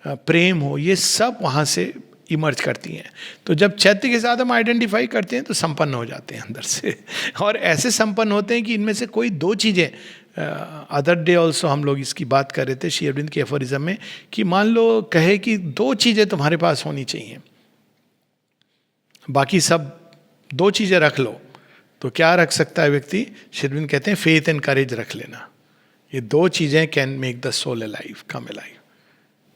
Speaker 1: प्रेम हो, ये सब वहाँ से इमर्ज करती हैं। तो जब चैत्य के साथ हम आइडेंटिफाई करते हैं तो संपन्न हो जाते हैं अंदर से, और ऐसे संपन्न होते हैं कि इनमें से कोई दो चीज़ें, अदर डे ऑल्सो हम लोग इसकी बात कर रहे थे श्री अरविंद के एफोरिज्म में, कि मान लो कहे कि दो चीज़ें तुम्हारे पास होनी चाहिए, बाकी सब दो चीज़ें रख लो, तो क्या रख सकता है व्यक्ति? श्री अरविंद कहते हैं फेथ एंड करेज रख लेना। ये दो चीज़ें can make the soul alive, come alive,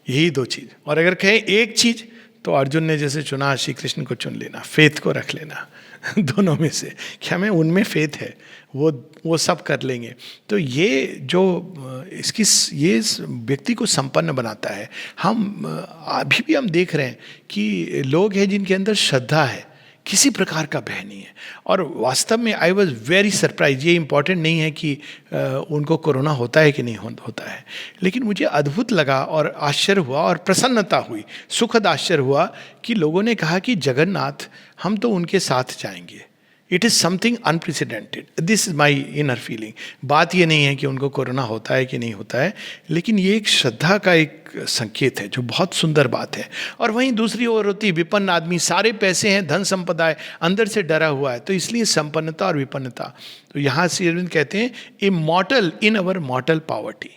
Speaker 1: यही दो चीज़। और अगर कहें एक चीज़, तो अर्जुन ने जैसे चुना, श्री कृष्ण को चुन लेना, फेथ को रख लेना दोनों में से, कि हमें उनमें फेथ है, वो सब कर लेंगे। तो ये जो इसकी ये व्यक्ति को संपन्न बनाता है। हम अभी भी हम देख रहे हैं कि लोग हैं जिनके अंदर श्रद्धा है, किसी प्रकार का भय नहीं है। और वास्तव में आई वॉज वेरी सरप्राइज। ये इंपॉर्टेंट नहीं है कि उनको कोरोना होता है कि नहीं होता है, लेकिन मुझे अद्भुत लगा और आश्चर्य हुआ और प्रसन्नता हुई, सुखद आश्चर्य हुआ कि लोगों ने कहा कि जगन्नाथ, हम तो उनके साथ जाएंगे। It is something unprecedented, this is my inner feeling. बात ये नहीं है कि उनको कोरोना होता है कि नहीं होता है, लेकिन ये एक श्रद्धा का एक संकेत है जो बहुत सुंदर बात है। और वहीं दूसरी ओर होती विपन्न आदमी, सारे पैसे हैं, धन संपदा है, अंदर से डरा हुआ है, तो इसलिए संपन्नता और विपन्नता। तो यहाँ श्री अरविंद कहते हैं इमॉर्टल इन अवर मॉर्टल पॉवर्टी,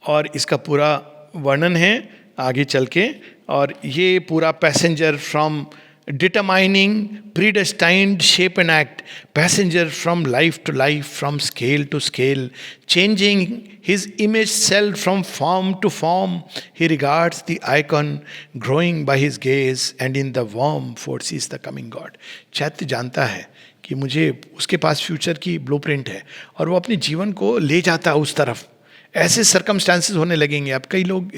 Speaker 1: और इसका पूरा वर्णन है आगे चल के। और ये पूरा passenger from determining predestined shape and act, passenger from life to life, from scale to scale, changing his image self from form to form, he regards the icon growing by his gaze and in the warm foresees the coming God. चैत्य जानता है कि मुझे, उसके पास future की blueprint है और वो अपने जीवन को ले जाता है उस तरफ। ऐसे सर्कमस्टांसेस होने लगेंगे। अब कई लोग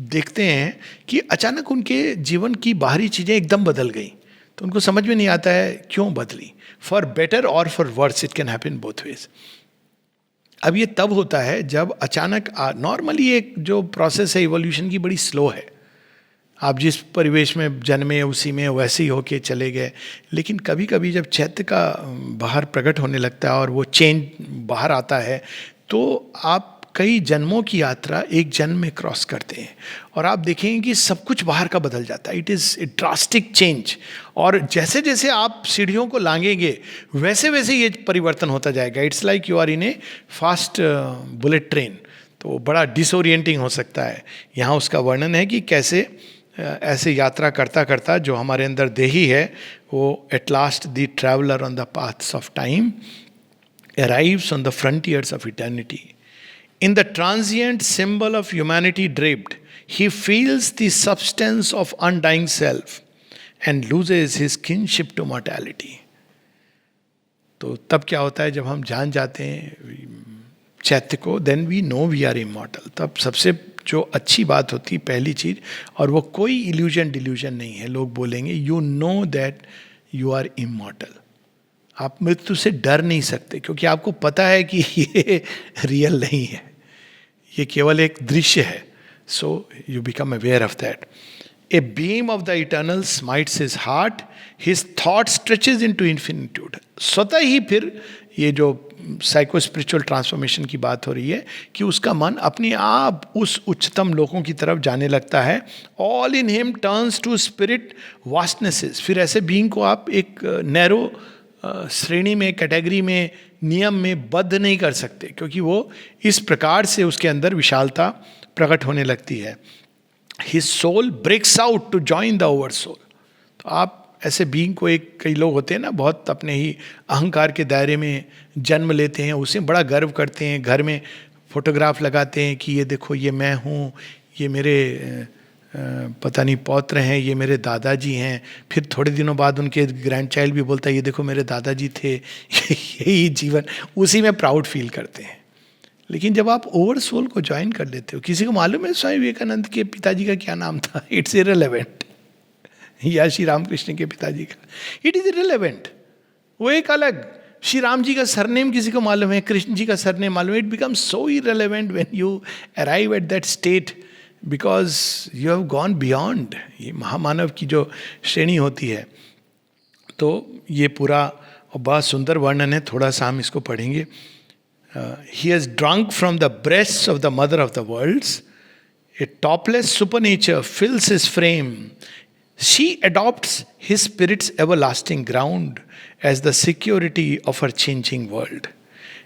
Speaker 1: देखते हैं कि अचानक उनके जीवन की बाहरी चीज़ें एकदम बदल गई, तो उनको समझ में नहीं आता है क्यों बदली। फॉर बेटर और for worse, it can happen both ways. अब ये तब होता है जब अचानक, नॉर्मली एक जो प्रोसेस है इवोल्यूशन की बड़ी स्लो है। आप जिस परिवेश में जन्मे उसी में वैसे ही होके चले गए, लेकिन कभी कभी जब चैत्य का बाहर प्रकट होने लगता है और वो चेंज बाहर आता है, तो आप कई जन्मों की यात्रा एक जन्म में क्रॉस करते हैं और आप देखेंगे कि सब कुछ बाहर का बदल जाता है। It is A drastic change. और जैसे जैसे आप सीढ़ियों को लांघेंगे वैसे वैसे ये परिवर्तन होता जाएगा। It's like you are in a fast bullet train, तो बड़ा डिसोरिएंटिंग हो सकता है। यहाँ उसका वर्णन है कि कैसे ऐसे यात्रा करता करता जो हमारे अंदर देही है, वो at last the traveller on the paths of time arrives on the frontiers of eternity. In the transient symbol of humanity draped, he feels the substance of undying self and loses his kinship to mortality. तो तब क्या होता है जब हम जान जाते हैं चैत्य को, then we know we are immortal। तब सबसे जो अच्छी बात होती है पहली चीज, और वो कोई इल्यूजन डिल्यूजन नहीं है। लोग बोलेंगे you know that you are immortal. आप मृत्यु से डर नहीं सकते क्योंकि आपको पता है कि ये रियल नहीं है, ये केवल एक दृश्य है। So you become aware of that. A beam of the eternal smites his heart, his thought stretches into infinitude. स्वतः ही फिर ये जो साइको स्पिरिचुअल ट्रांसफॉर्मेशन की बात हो रही है कि उसका मन अपने आप उस उच्चतम लोकों की तरफ जाने लगता है। All in him turns to spirit vastnesses. फिर ऐसे बीइंग को आप एक नैरो श्रेणी में, कैटेगरी में, नियम में बद्ध नहीं कर सकते क्योंकि वो इस प्रकार से उसके अंदर विशालता प्रकट होने लगती है। His soul breaks out to join the oversoul. तो आप ऐसे बीइंग को, एक कई लोग होते हैं ना बहुत अपने ही अहंकार के दायरे में जन्म लेते हैं, उसे बड़ा गर्व करते हैं, घर में फोटोग्राफ लगाते हैं कि ये देखो ये मैं हूँ, ये मेरे पता नहीं पौत्र हैं, ये मेरे दादाजी हैं। फिर थोड़े दिनों बाद उनके ग्रैंड चाइल्ड भी बोलता है ये देखो मेरे दादाजी थे। यही जीवन, उसी में प्राउड फील करते हैं। लेकिन जब आप ओवर सोल को ज्वाइन कर लेते हो, किसी को मालूम है स्वामी विवेकानंद के पिताजी का क्या नाम था? It's irrelevant. या श्री रामकृष्ण के पिताजी का, इट इज इररिलेवेंट, वो एक अलग। श्री राम जी का सरनेम किसी को मालूम है? कृष्ण जी का सरनेम मालूम है? It becomes so irrelevant when you arrive at that state, because you have gone beyond. ये महामानव की जो श्रेणी होती है। तो ये पूरा बहुत सुंदर वर्णन है, थोड़ा सा हम इसको पढ़ेंगे। He has drunk from the breasts of the mother of the worlds. A topless supernature fills his frame. She adopts his spirit's everlasting ground as the security of her changing world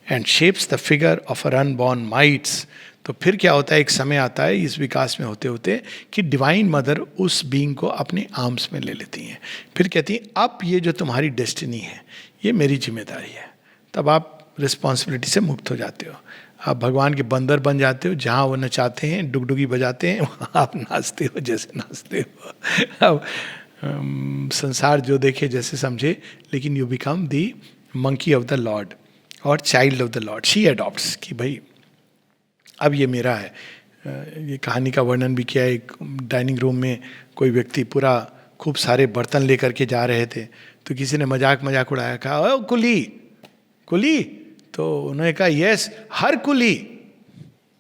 Speaker 1: and shapes the figure of her unborn mites. तो फिर क्या होता है, एक समय आता है इस विकास में होते होते कि डिवाइन मदर उस बीइंग को अपने आर्म्स में ले लेती हैं। फिर कहती हैं अब ये जो तुम्हारी डेस्टिनी है ये मेरी जिम्मेदारी है। तब आप रिस्पॉन्सिबिलिटी से मुक्त हो जाते हो, आप भगवान के बंदर बन जाते हो। जहाँ वो नचाते हैं, डुगडुगी बजाते हैं, वहाँ आप नाचते हो जैसे नाचते हो। अब संसार जो देखे जैसे समझे, लेकिन you become the monkey of the lord और child of the lord. She adopts कि भाई अब ये मेरा है। ये कहानी का वर्णन भी किया है। एक डाइनिंग रूम में कोई व्यक्ति पूरा खूब सारे बर्तन लेकर के जा रहे थे, तो किसी ने मजाक उड़ाया, कहा ओ कुली कुली। तो उन्होंने कहा यस, हर कुली,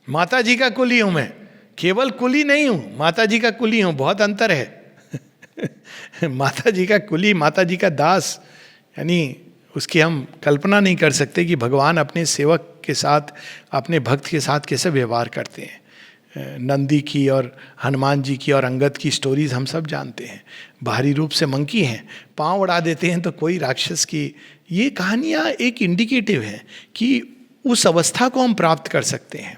Speaker 1: माता जी का कुली हूं मैं, केवल कुली नहीं हूं, माता जी का कुली हूं, बहुत अंतर है। माता जी का कुली, माता जी का दास, यानी उसकी हम कल्पना नहीं कर सकते कि भगवान अपने सेवक के साथ, अपने भक्त के साथ कैसे व्यवहार करते हैं। नंदी की और हनुमान जी की और अंगद की स्टोरीज हम सब जानते हैं। बाहरी रूप से मंकी हैं, पांव उड़ा देते हैं तो कोई राक्षस की। ये कहानियाँ एक इंडिकेटिव है कि उस अवस्था को हम प्राप्त कर सकते हैं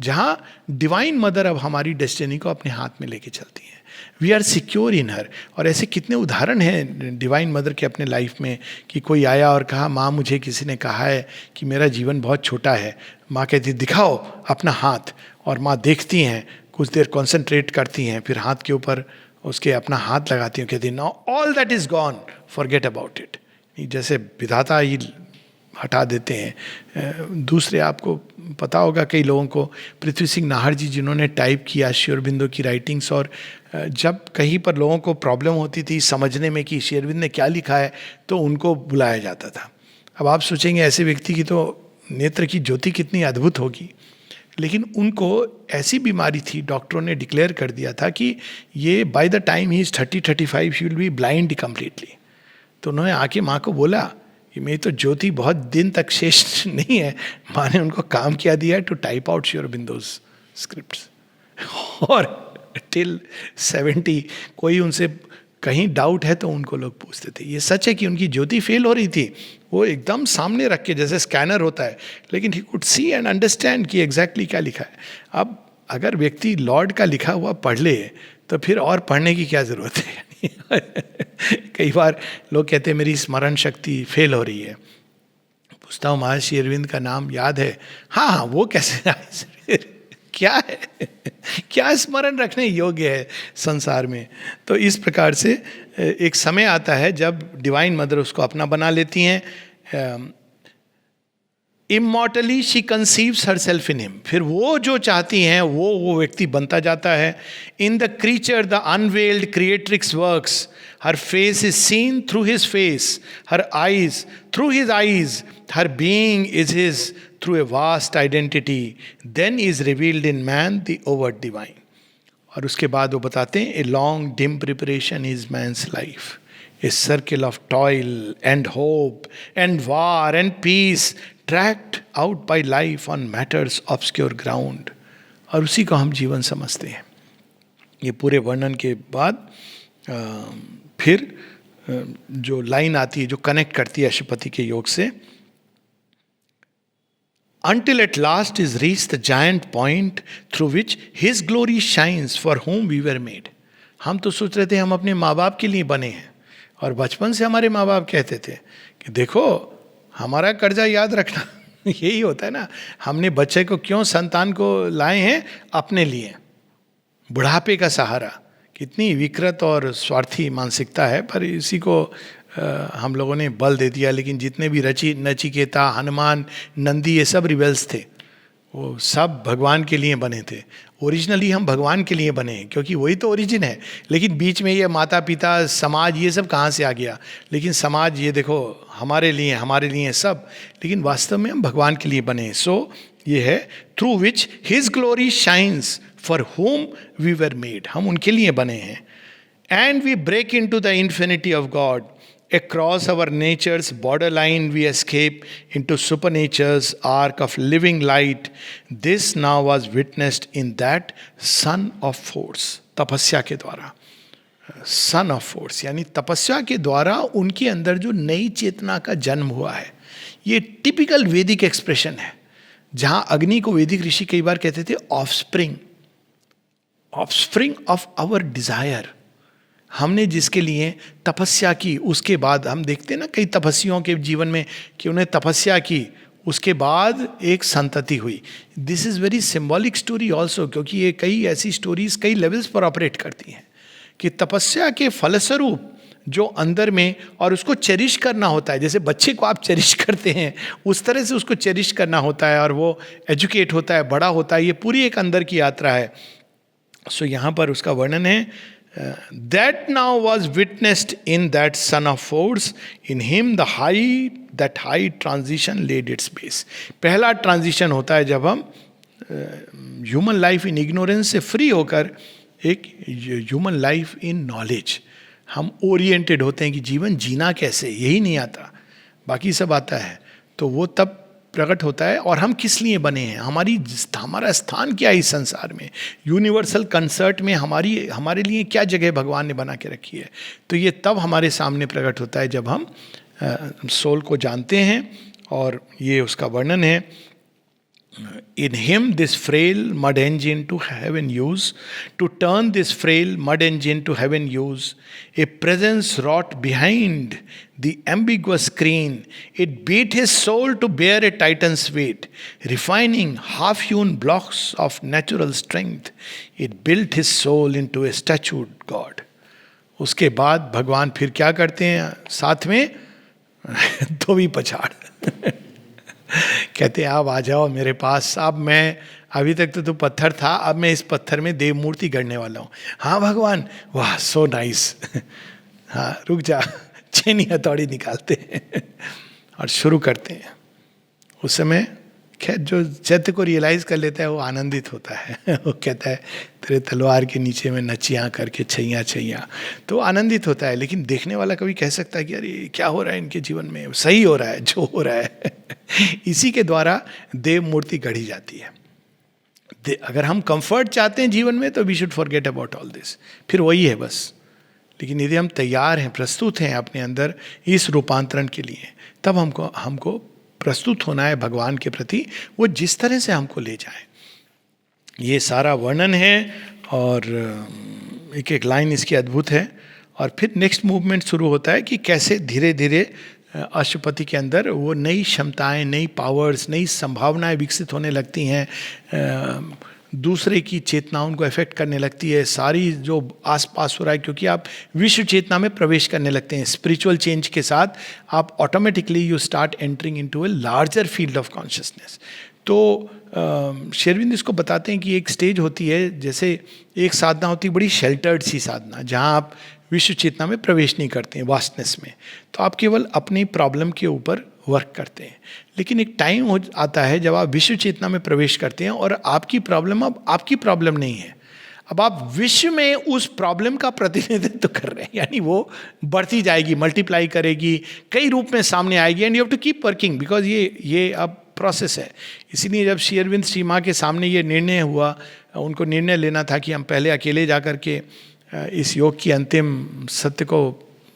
Speaker 1: जहाँ डिवाइन मदर अब हमारी डेस्टिनी को अपने हाथ में लेके चलती हैं। वी आर सिक्योर इन हर। और ऐसे कितने उदाहरण हैं डिवाइन मदर के अपने लाइफ में कि कोई आया और कहा माँ मुझे किसी ने कहा है कि मेरा जीवन बहुत छोटा है। माँ कहती दिखाओ अपना हाथ, और माँ देखती हैं, कुछ देर कॉन्सेंट्रेट करती हैं, फिर हाथ के ऊपर उसके अपना हाथ लगाती हैं, कहती now all that is gone, forget about it. जैसे विधाता ही हटा देते हैं। दूसरे आपको पता होगा कई लोगों को, पृथ्वी सिंह नाहर जी जिन्होंने टाइप किया श्री अरबिंदो की राइटिंग्स, और जब कहीं पर लोगों को प्रॉब्लम होती थी समझने में कि श्री अरविंद ने क्या लिखा है, तो उनको बुलाया जाता था। अब आप सोचेंगे ऐसे व्यक्ति की तो नेत्र की ज्योति कितनी अद्भुत होगी, लेकिन उनको ऐसी बीमारी थी, डॉक्टरों ने डिक्लेयर कर दिया था कि ये by the time he is 30-35 he will be blind completely. तो उन्होंने आके माँ को बोला कि मेरी तो ज्योति बहुत दिन तक शेष नहीं है। माँ ने उनको काम किया दिया to type out Shri Aurobindo's scripts. और टिल 70 कोई उनसे कहीं डाउट है तो उनको लोग पूछते थे। ये सच है कि उनकी ज्योति फेल हो रही थी, वो एकदम सामने रख के जैसे स्कैनर होता है, लेकिन he could see and understand कि एग्जैक्टली क्या लिखा है। अब अगर व्यक्ति लॉर्ड का लिखा हुआ पढ़ ले तो फिर और पढ़ने की क्या ज़रूरत है। कई बार लोग कहते हैं मेरी स्मरण शक्ति फेल हो रही है। पूछता हूँ महर्षि अरविंद का नाम याद है? हाँ हाँ, वो कैसे क्या है, क्या स्मरण रखने योग्य है संसार में। तो इस प्रकार से एक समय आता है जब डिवाइन मदर उसको अपना बना लेती हैं। Immortally she conceives her self in him. फिर वो जो चाहती हैं वो व्यक्ति बनता जाता है। In the creature the unveiled creatrix works, her face is seen through his face, her eyes through his eyes, her being is his through a vast identity, then is revealed in man the overt divine. और उसके बाद वो बताते हैं a long dim preparation is man's life, a circle of toil and hope and war and peace, tracked out by life on matter's obscure ground. और उसी को हम जीवन समझते हैं। ये पूरे वर्णन के बाद फिर जो लाइन आती है जो कनेक्ट करती है अशुपति के योग से, until at last is reached the giant point through which his glory shines for whom we were made। हम तो सोच रहे थे हम अपने माँ बाप के लिए बने हैं, और बचपन से हमारे माँ बाप कहते थे कि देखो हमारा कर्जा याद रखना। यही होता है ना, हमने बच्चे को क्यों, संतान को लाए हैं अपने लिए, बुढ़ापे का सहारा। कितनी विकृत और स्वार्थी मानसिकता है, पर इसी को हम लोगों ने बल दे दिया। लेकिन जितने भी नचिकेता, हनुमान, नंदी, ये सब रिबेल्स थे। वो सब भगवान के लिए बने थे। ओरिजिनली हम भगवान के लिए बने हैं, क्योंकि वही तो ओरिजिन है। लेकिन बीच में ये माता पिता समाज ये सब कहाँ से आ गया? लेकिन समाज ये देखो हमारे लिए सब, लेकिन वास्तव में हम भगवान के लिए बने हैं। सो ये है through which his glory shines for whom we were made, हम उनके लिए बने हैं। And we break in to the infinity of God, across our nature's borderline we escape into supernature's arc of living light. This now was witnessed in that son of force, तपस्या के द्वारा। Son of force यानी तपस्या के द्वारा उनके अंदर जो नई चेतना का जन्म हुआ है, ये टिपिकल वैदिक एक्सप्रेशन है। जहां अग्नि को वैदिक ऋषि कई बार कहते थे offspring, offspring of our desire. हमने जिसके लिए तपस्या की, उसके बाद हम देखते हैं ना कई तपस्वियों के जीवन में कि उन्हें तपस्या की, उसके बाद एक संतति हुई। This is very symbolic story also, क्योंकि ये कई ऐसी स्टोरीज कई लेवल्स पर ऑपरेट करती हैं कि तपस्या के फलस्वरूप जो अंदर में, और उसको चेरिश करना होता है, जैसे बच्चे को आप चेरिश करते हैं उस तरह से उसको चेरिश करना होता है, और वो एजुकेट होता है, बड़ा होता है। ये पूरी एक अंदर की यात्रा है। सो यहाँ पर उसका वर्णन है, that now was witnessed in that son of force, in him that high transition laid its base। पहला ट्रांजिशन होता है जब हम ह्यूमन लाइफ इन इग्नोरेंस से फ्री होकर एक ह्यूमन लाइफ इन नॉलेज, हम ओरिएंटेड होते हैं कि जीवन जीना कैसे, यही नहीं आता, बाकी सब आता है। तो वो तब प्रकट होता है, और हम किस लिए बने हैं, हमारा स्थान क्या है इस संसार में, यूनिवर्सल कंसर्ट में हमारे लिए क्या जगह भगवान ने बना के रखी है। तो ये तब हमारे सामने प्रकट होता है जब हम सोल को जानते हैं, और ये उसका वर्णन है। In him this frail mud engine to heaven use, to turn this frail mud engine to heaven use, a presence wrought behind the ambiguous screen. It beat his soul to bear a titan's weight, refining half-hewn blocks of natural strength. It built his soul into a statued God. उसके बाद भगवान फिर क्या करते हैं साथ में? धोबी पछाड़ कहते हैं अब आ जाओ मेरे पास, अब मैं, अभी तक तो तू पत्थर था, अब मैं इस पत्थर में देव मूर्ति गढ़ने वाला हूँ। हाँ भगवान, वाह सो नाइस, हाँ रुक जा, छेनी हथौड़ी निकालते हैं और शुरू करते हैं। उस समय खैर जो चैत्य को रियलाइज कर लेता है वो आनंदित होता है वो कहता है तेरे तलवार के नीचे में नचियाँ करके छैया छैया, तो आनंदित होता है। लेकिन देखने वाला कभी कह सकता है कि अरे क्या हो रहा है इनके जीवन में, सही हो रहा है जो हो रहा है इसी के द्वारा देव मूर्ति गढ़ी जाती है। अगर हम कंफर्ट चाहते हैं जीवन में तो we should forget about all this, फिर वही है बस। लेकिन यदि हम तैयार हैं, प्रस्तुत हैं अपने अंदर इस रूपांतरण के लिए, तब हमको प्रस्तुत होना है भगवान के प्रति, वो जिस तरह से हमको ले जाए। ये सारा वर्णन है, और एक एक लाइन इसकी अद्भुत है। और फिर नेक्स्ट मूवमेंट शुरू होता है कि कैसे धीरे धीरे अशुपति के अंदर वो नई क्षमताएं, नई पावर्स, नई संभावनाएं विकसित होने लगती हैं, दूसरे की चेतना उनको इफेक्ट करने लगती है, सारी जो आसपास हो रहा है, क्योंकि आप विश्व चेतना में प्रवेश करने लगते हैं। स्पिरिचुअल चेंज के साथ आप automatically you start entering into a larger field of consciousness. तो शेरविंद इसको बताते हैं कि एक स्टेज होती है, जैसे एक साधना होती है बड़ी शेल्टर्ड सी साधना, जहाँ आप विश्व चेतना में प्रवेश नहीं करते हैं, वास्टनेस में, तो आप केवल अपनी प्रॉब्लम के ऊपर वर्क करते हैं। लेकिन एक टाइम आता है जब आप विश्व चेतना में प्रवेश करते हैं और आपकी प्रॉब्लम अब आपकी प्रॉब्लम नहीं है, अब आप विश्व में उस प्रॉब्लम का प्रतिनिधित्व कर रहे हैं, यानी वो बढ़ती जाएगी, मल्टीप्लाई करेगी, कई रूप में सामने आएगी, and you have to keep working, because ये अब प्रोसेस है। इसीलिए जब श्री अरविंद श्री माँ के सामने ये निर्णय हुआ, उनको निर्णय लेना था कि हम पहले अकेले जा कर के इस योग की अंतिम सत्य को,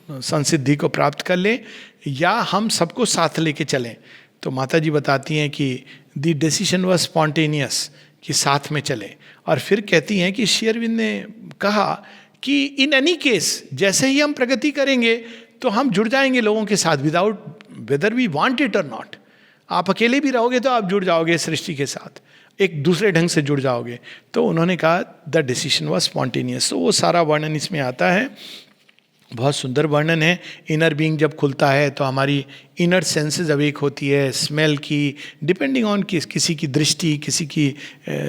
Speaker 1: संसिद्धि को प्राप्त कर लें, या हम सबको साथ लेके चलें। तो माता जी बताती हैं कि द डिसीजन वाज स्पॉन्टेनियस, कि साथ में चलें। और फिर कहती हैं कि श्री अरविंद ने कहा कि इन एनी केस जैसे ही हम प्रगति करेंगे तो हम जुड़ जाएंगे लोगों के साथ, without whether we want it और नॉट। आप अकेले भी रहोगे तो आप जुड़ जाओगे सृष्टि के साथ, एक दूसरे ढंग से जुड़ जाओगे। तो उन्होंने कहा द डिसीजन वाज स्पॉन्टेनियस। तो वो सारा वर्णन इसमें आता है। बहुत सुंदर वर्णन है। इनर बीइंग जब खुलता है तो हमारी इनर सेंसेस अवेक होती है, स्मेल की, डिपेंडिंग ऑन किसी की दृष्टि, किसी की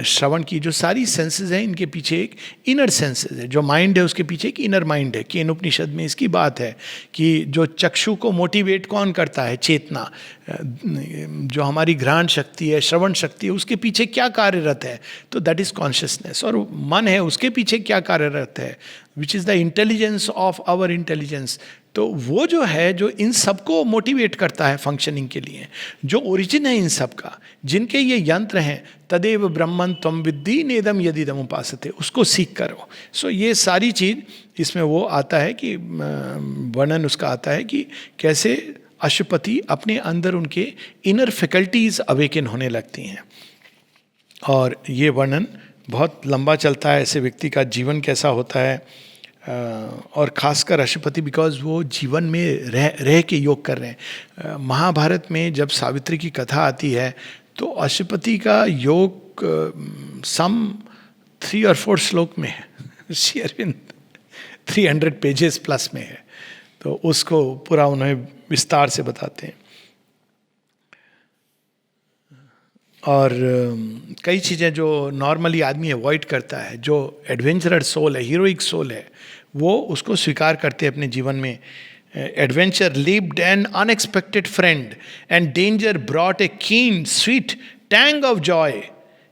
Speaker 1: श्रवण की, जो सारी सेंसेस हैं इनके पीछे एक इनर सेंसेस है। जो माइंड है उसके पीछे एक इनर माइंड है। कि इन उपनिषद में इसकी बात है कि जो चक्षु को मोटिवेट कौन करता है, चेतना। जो हमारी घ्राण शक्ति है, श्रवण शक्ति है, उसके पीछे क्या कार्यरत है, तो दैट इज कॉन्शियसनेस। और मन है, उसके पीछे क्या कार्यरत है, which is the intelligence of our intelligence. तो वो जो है, जो इन सबको मोटिवेट करता है फंक्शनिंग के लिए, जो ओरिजिन है इन सब का, जिनके ये यंत्र हैं, तदेव ब्रह्मन त्वम विद्धि नेदम यदिदम उपासते, उसको सीख करो। सो ये सारी चीज़ इसमें वो आता है कि वर्णन उसका आता है कि कैसे अशुपति अपने अंदर उनके इनर फैकल्टीज अवेकन होने लगती हैं। और ये वर्णन बहुत लंबा चलता है, ऐसे व्यक्ति का जीवन कैसा होता है। और खासकर अशुपति, बिकॉज वो जीवन में रह के योग कर रहे हैं। महाभारत में जब सावित्री की कथा आती है तो अशुपति का योग सम 3 और 4 श्लोक में है। श्री अरविंद 300 पेजेस प्लस में है, तो उसको पूरा उन्हें विस्तार से बताते हैं। और कई चीज़ें जो नॉर्मली आदमी अवॉइड करता है, जो एडवेंचरर सोल है, हीरोइक सोल है, वो उसको स्वीकार करते हैं अपने जीवन में। Adventure lived an unexpected friend and danger brought a keen sweet tang of joy.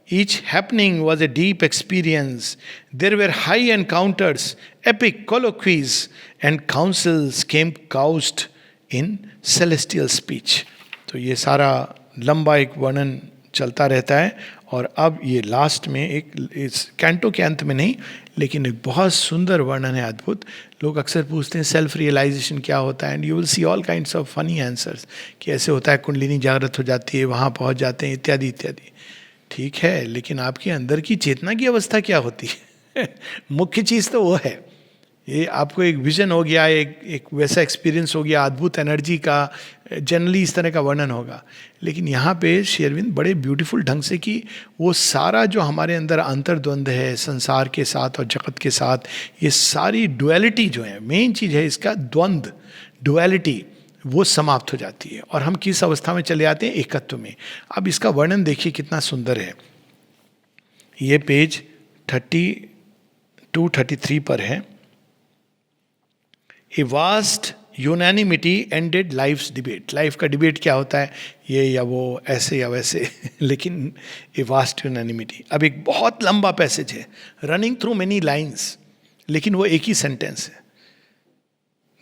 Speaker 1: Each happening was a deep experience. There were high encounters, epic colloquies, and councils came couched in celestial speech. तो ये सारा लंबा एक वर्णन चलता रहता है। और अब ये लास्ट में एक, इस कैंटो के अंत में नहीं, लेकिन एक बहुत सुंदर वर्णन है, अद्भुत। लोग अक्सर पूछते हैं सेल्फ रियलाइजेशन क्या होता है, and you will see all kinds of funny answers कि ऐसे होता है, कुंडलिनी जागृत हो जाती है, वहाँ पहुँच जाते हैं, इत्यादि इत्यादि। ठीक है, लेकिन आपके अंदर की चेतना की अवस्था क्या होती है? मुख्य चीज़ तो वो है। ये आपको एक विजन हो गया, एक वैसा एक्सपीरियंस हो गया अद्भुत एनर्जी का, जनरली इस तरह का वर्णन होगा। लेकिन यहाँ पे श्री अरविंद बड़े ब्यूटीफुल ढंग से कि वो सारा जो हमारे अंदर अंतर्द्वंद है संसार के साथ और जगत के साथ, ये सारी डुअलिटी जो है, मेन चीज़ है इसका द्वंद्व, डुअलिटी, वो समाप्त हो जाती है और हम किस अवस्था में चले आते हैं, एकत्व में। अब इसका वर्णन देखिए कितना सुंदर है। ये पेज 32-33 पर है। A vast unanimity ended life's debate. Life का डिबेट क्या होता है, ये या वो, ऐसे या वैसे, लेकिन ए वास्ट यूनानिमिटी। अब एक बहुत लंबा पैसेज है, रनिंग थ्रू मेनी लाइन्स, लेकिन वो एक ही सेंटेंस है।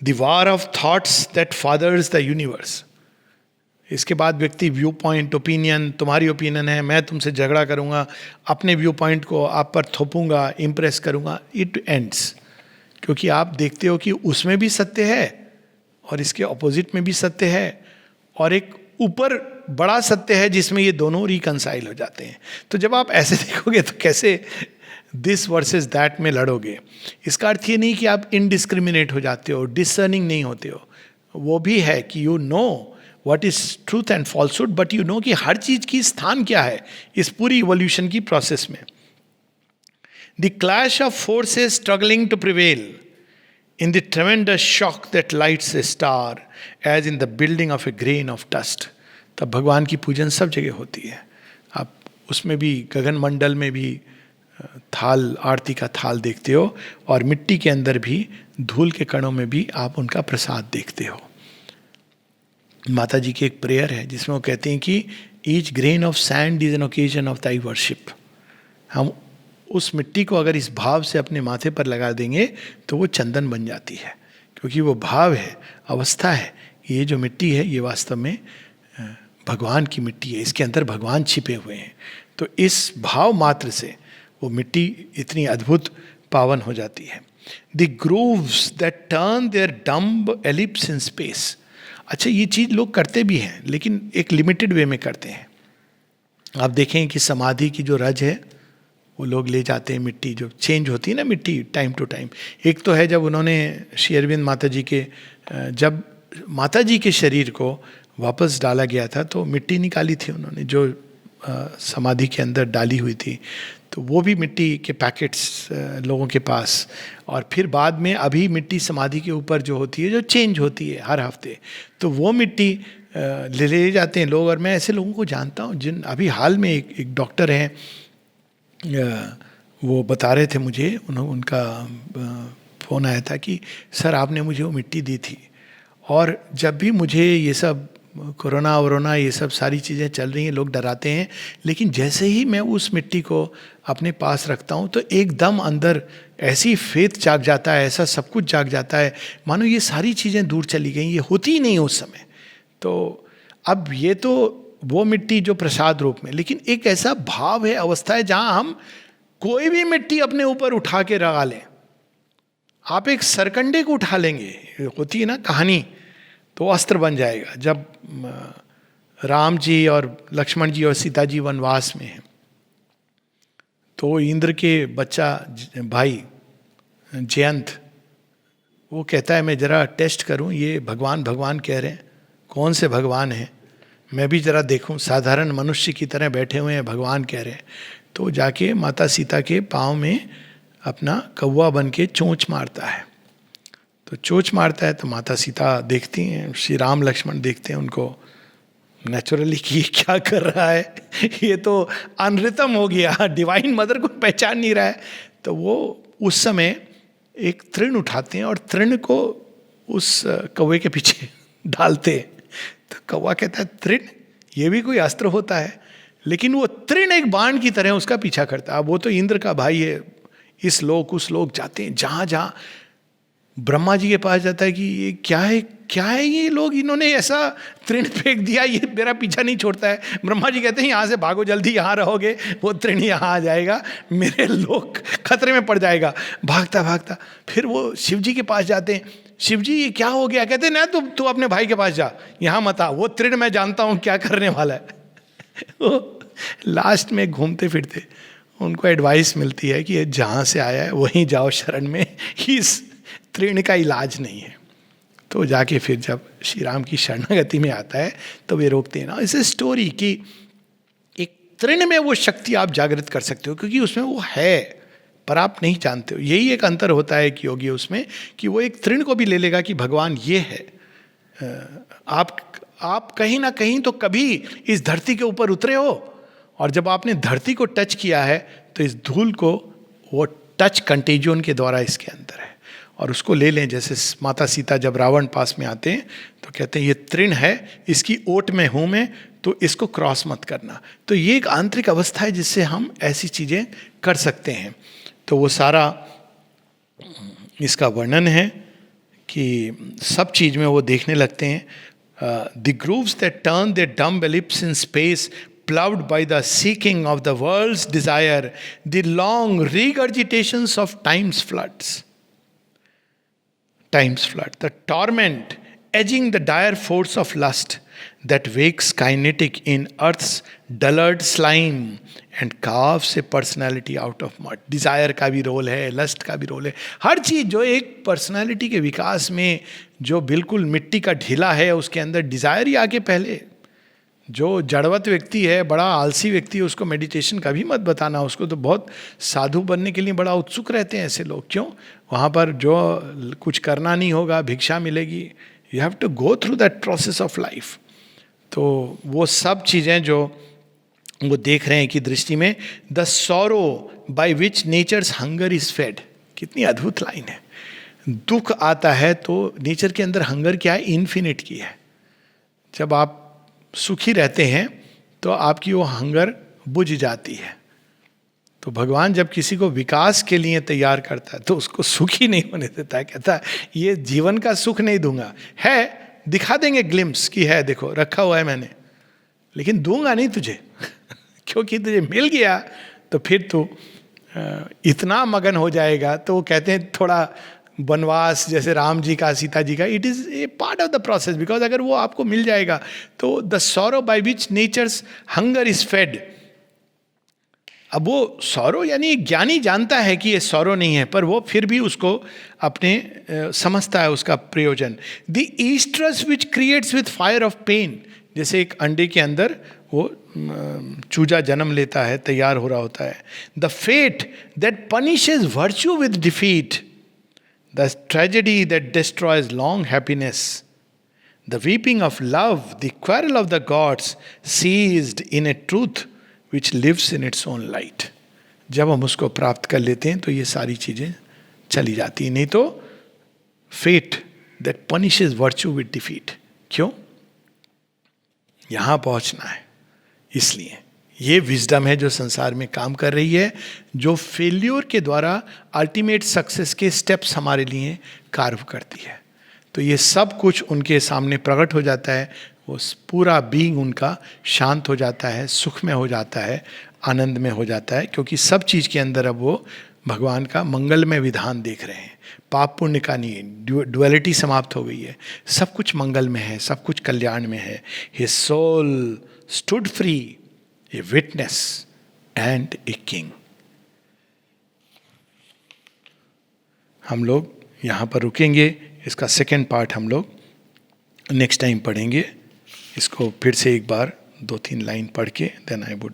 Speaker 1: The war of thoughts that fathers the universe. इसके बाद व्यक्ति व्यू पॉइंट, ओपिनियन, तुम्हारी ओपिनियन है, मैं तुमसे झगड़ा करूंगा, अपने व्यू पॉइंट को आप पर थोपूंगा, इम्प्रेस करूंगा, इट एंड्स। क्योंकि आप देखते हो कि उसमें भी सत्य है और इसके ऑपोजिट में भी सत्य है, और एक ऊपर बड़ा सत्य है जिसमें ये दोनों रिकंसाइल हो जाते हैं। तो जब आप ऐसे देखोगे तो कैसे दिस वर्सेस दैट में लड़ोगे। इसका अर्थ ये नहीं कि आप इनडिस्क्रिमिनेट हो जाते हो, डिसर्निंग नहीं होते हो। वो भी है कि you know what is truth and falsehood, but you know कि हर चीज की स्थान क्या है इस पूरी इवोल्यूशन की प्रोसेस में। The clash of forces struggling to prevail in the tremendous shock that lights a star as in the building of a grain of dust. तब भगवान की पूजन सब जगह होती है। आप उसमें भी गगन मंडल में भी थाल, आरती का थाल देखते हो, और मिट्टी के अंदर भी धूल के कणों में भी आप उनका प्रसाद देखते हो। माता जी की एक प्रेयर है जिसमें वो कहते हैं कि each grain of sand is an occasion of ताई वर्शिप। हम उस मिट्टी को अगर इस भाव से अपने माथे पर लगा देंगे तो वो चंदन बन जाती है, क्योंकि वो भाव है, अवस्था है। ये जो मिट्टी है ये वास्तव में भगवान की मिट्टी है, इसके अंदर भगवान छिपे हुए हैं। तो इस भाव मात्र से वो मिट्टी इतनी अद्भुत पावन हो जाती है। The grooves that turn their dumb ellipse in space. अच्छा, ये चीज़ लोग करते भी हैं लेकिन एक लिमिटेड वे में करते हैं। आप देखें कि समाधि की जो रज है वो लोग ले जाते हैं, मिट्टी जो चेंज होती है ना, मिट्टी टाइम टू टाइम। एक तो है जब उन्होंने श्री अरविंद माता जी के, जब माता जी के शरीर को वापस डाला गया था तो मिट्टी निकाली थी उन्होंने, जो समाधि के अंदर डाली हुई थी। तो तो वो भी मिट्टी के पैकेट्स लोगों के पास। और फिर बाद में अभी मिट्टी समाधि के ऊपर जो होती है, जो चेंज होती है हर हफ्ते, तो वो मिट्टी ले जाते हैं लोग। और मैं ऐसे लोगों को जानता हूँ जिन, अभी हाल में एक डॉक्टर हैं, वो बता रहे थे मुझे, उनका फ़ोन आया था कि सर आपने मुझे वो मिट्टी दी थी, और जब भी मुझे ये सब कोरोना वरोना ये सब सारी चीज़ें चल रही हैं, लोग डराते हैं, लेकिन जैसे ही मैं उस मिट्टी को अपने पास रखता हूँ तो एकदम अंदर ऐसी फेथ जाग जाता है, ऐसा सब कुछ जाग जाता है, मानो ये सारी चीज़ें दूर चली गई, ये होती ही नहीं उस समय। तो अब ये तो वो मिट्टी जो प्रसाद रूप में, लेकिन एक ऐसा भाव है, अवस्था है, जहाँ हम कोई भी मिट्टी अपने ऊपर उठा के लगा लें। आप एक सरकंडे को उठा लेंगे, होती है ना कहानी, तो अस्त्र बन जाएगा। जब राम जी और लक्ष्मण जी और सीता जी वनवास में हैं, तो इंद्र के बच्चा भाई जयंत, वो कहता है मैं ज़रा टेस्ट करूं, ये भगवान भगवान कह रहे हैं, कौन से भगवान हैं, मैं भी ज़रा देखूं, साधारण मनुष्य की तरह बैठे हुए हैं, भगवान कह रहे हैं। तो जाके माता सीता के पाँव में अपना कौवा बन के चोंच मारता है। तो चोंच मारता है तो माता सीता देखती हैं, श्री राम लक्ष्मण देखते हैं उनको नेचुरली कि ये क्या कर रहा है, ये तो अनृतम हो गया, डिवाइन मदर को पहचान नहीं रहा है। तो वो उस समय एक तृण उठाते हैं और तृण को उस कौवे के पीछे डालते हैं। तो कौवा कहता है तृण, ये भी कोई अस्त्र होता है? लेकिन वो तृण एक बाण की तरह उसका पीछा करता है। वो तो इंद्र का भाई है, इस लोक उस लोक जाते हैं, जहाँ जहाँ ब्रह्मा जी के पास जाता है कि ये क्या है ये लोग, इन्होंने ऐसा तृण फेंक दिया, ये मेरा पीछा नहीं छोड़ता है। ब्रह्मा जी कहते हैं यहाँ से भागो, जल्दी यहाँ रहोगे, वो तृण यहाँ आ जाएगा, मेरे लोक खतरे में पड़ जाएगा। भागता भागता फिर वो शिव जी के पास जाते हैं, शिव जी ये क्या हो गया? कहते हैं ना तू अपने भाई के पास जा, यहाँ मत आ, वो तृण मैं जानता हूँ क्या करने वाला है। वो लास्ट में घूमते फिरते उनको एडवाइस मिलती है कि जहाँ से आया है वहीं जाओ शरण में, इस तृण का इलाज नहीं है। तो जाके फिर जब श्री राम की शरणागति में आता है तो वे रोकते हैं ना। इस स्टोरी की एक तृण में वो शक्ति आप जागृत कर सकते हो, क्योंकि उसमें वो है पर आप नहीं जानते हो। यही एक अंतर होता है कि योगी उसमें, कि वो एक तृण को भी ले लेगा कि भगवान ये है। आप कहीं ना कहीं तो कभी इस धरती के ऊपर उतरे हो, और जब आपने धरती को टच किया है तो इस धूल को वो टच कंटेजियन के द्वारा इसके अंदर है, और उसको ले लें। जैसे माता सीता जब रावण पास में आते हैं तो कहते हैं ये तृण है, इसकी ओट में हूँ मैं, तो इसको क्रॉस मत करना। तो ये एक आंतरिक अवस्था है जिससे हम ऐसी चीज़ें कर सकते हैं। तो वो सारा इसका वर्णन है कि सब चीज़ में वो देखने लगते हैं। The grooves that turn their dumb ellipse in space, ploughed by the seeking of the world's desire, the long regurgitations of time's flood, the torment edging the dire force of lust that wakes kinetic in earth's dullard slime and carves a personality out of mud. Desire का भी role है, lust का भी role है, हर चीज़ जो एक personality के विकास में जो बिल्कुल मिट्टी का ढीला है, उसके अंदर डिज़ायर ही आके पहले। जो जड़वत व्यक्ति है, बड़ा आलसी व्यक्ति है, उसको मेडिटेशन का भी मत बताना। उसको तो बहुत साधु बनने के लिए बड़ा उत्सुक रहते हैं ऐसे लोग। क्यों? वहाँ पर जो कुछ करना नहीं होगा, भिक्षा मिलेगी। You have to go through that process of life. तो वो सब चीज़ें जो वो देख रहे हैं कि दृष्टि में, the sorrow by which nature's hunger is fed. कितनी अद्भुत लाइन है। दुख आता है तो नेचर के अंदर हंगर क्या है? इन्फिनिट की है। जब आप सुखी रहते हैं तो आपकी वो हंगर बुझ जाती है। तो भगवान जब किसी को विकास के लिए तैयार करता है तो उसको सुखी नहीं होने देता है। कहता है ये जीवन का सुख नहीं दूंगा, है दिखा देंगे ग्लिम्स की है, देखो रखा हुआ है मैंने, लेकिन दूंगा नहीं तुझे क्योंकि तुझे मिल गया तो फिर तू इतना मगन हो जाएगा। तो वो कहते हैं थोड़ा वनवास जैसे राम जी का, सीता जी का, it is a part of the process, because अगर वो आपको मिल जाएगा तो the sorrow by which nature's hunger is fed. अब वो सॉरो यानी ज्ञानी जानता है कि ये सॉरो नहीं है, पर वो फिर भी उसको अपने समझता है उसका प्रयोजन। The oestrus which creates with fire of pain, जैसे एक अंडे के अंदर वो चूजा जन्म लेता है, तैयार हो रहा होता है. The fate that punishes virtue with defeat, the tragedy that destroys long happiness, the weeping of love, the quarrel of the gods, seized in a truth which lives in its own light. जब हम उसको प्राप्त कर लेते हैं तो ये सारी चीजें चली जाती हैं. नहीं तो fate that punishes virtue with defeat. क्यों? यहां पहुंचना है. इसलिए ये विजडम है जो संसार में काम कर रही है, जो फेल्योर के द्वारा अल्टीमेट सक्सेस के स्टेप्स हमारे लिए कार्व करती है. तो ये सब कुछ उनके सामने प्रकट हो जाता है. वो पूरा बीइंग उनका शांत हो जाता है, सुख में हो जाता है, आनंद में हो जाता है, क्योंकि सब चीज के अंदर अब वो भगवान का मंगलमय विधान देख रहे हैं. पाप पुण्य का नहीं, डुअलिटी समाप्त हो गई है. सब कुछ मंगल में है, सब कुछ कल्याण में है. His soul stood free, a witness and a king. हम लोग यहाँ पर रुकेंगे. इसका सेकेंड पार्ट हम लोग नेक्स्ट टाइम पढ़ेंगे. इसको फिर से एक बार 2-3 लाइन पढ़ के देन आई वुड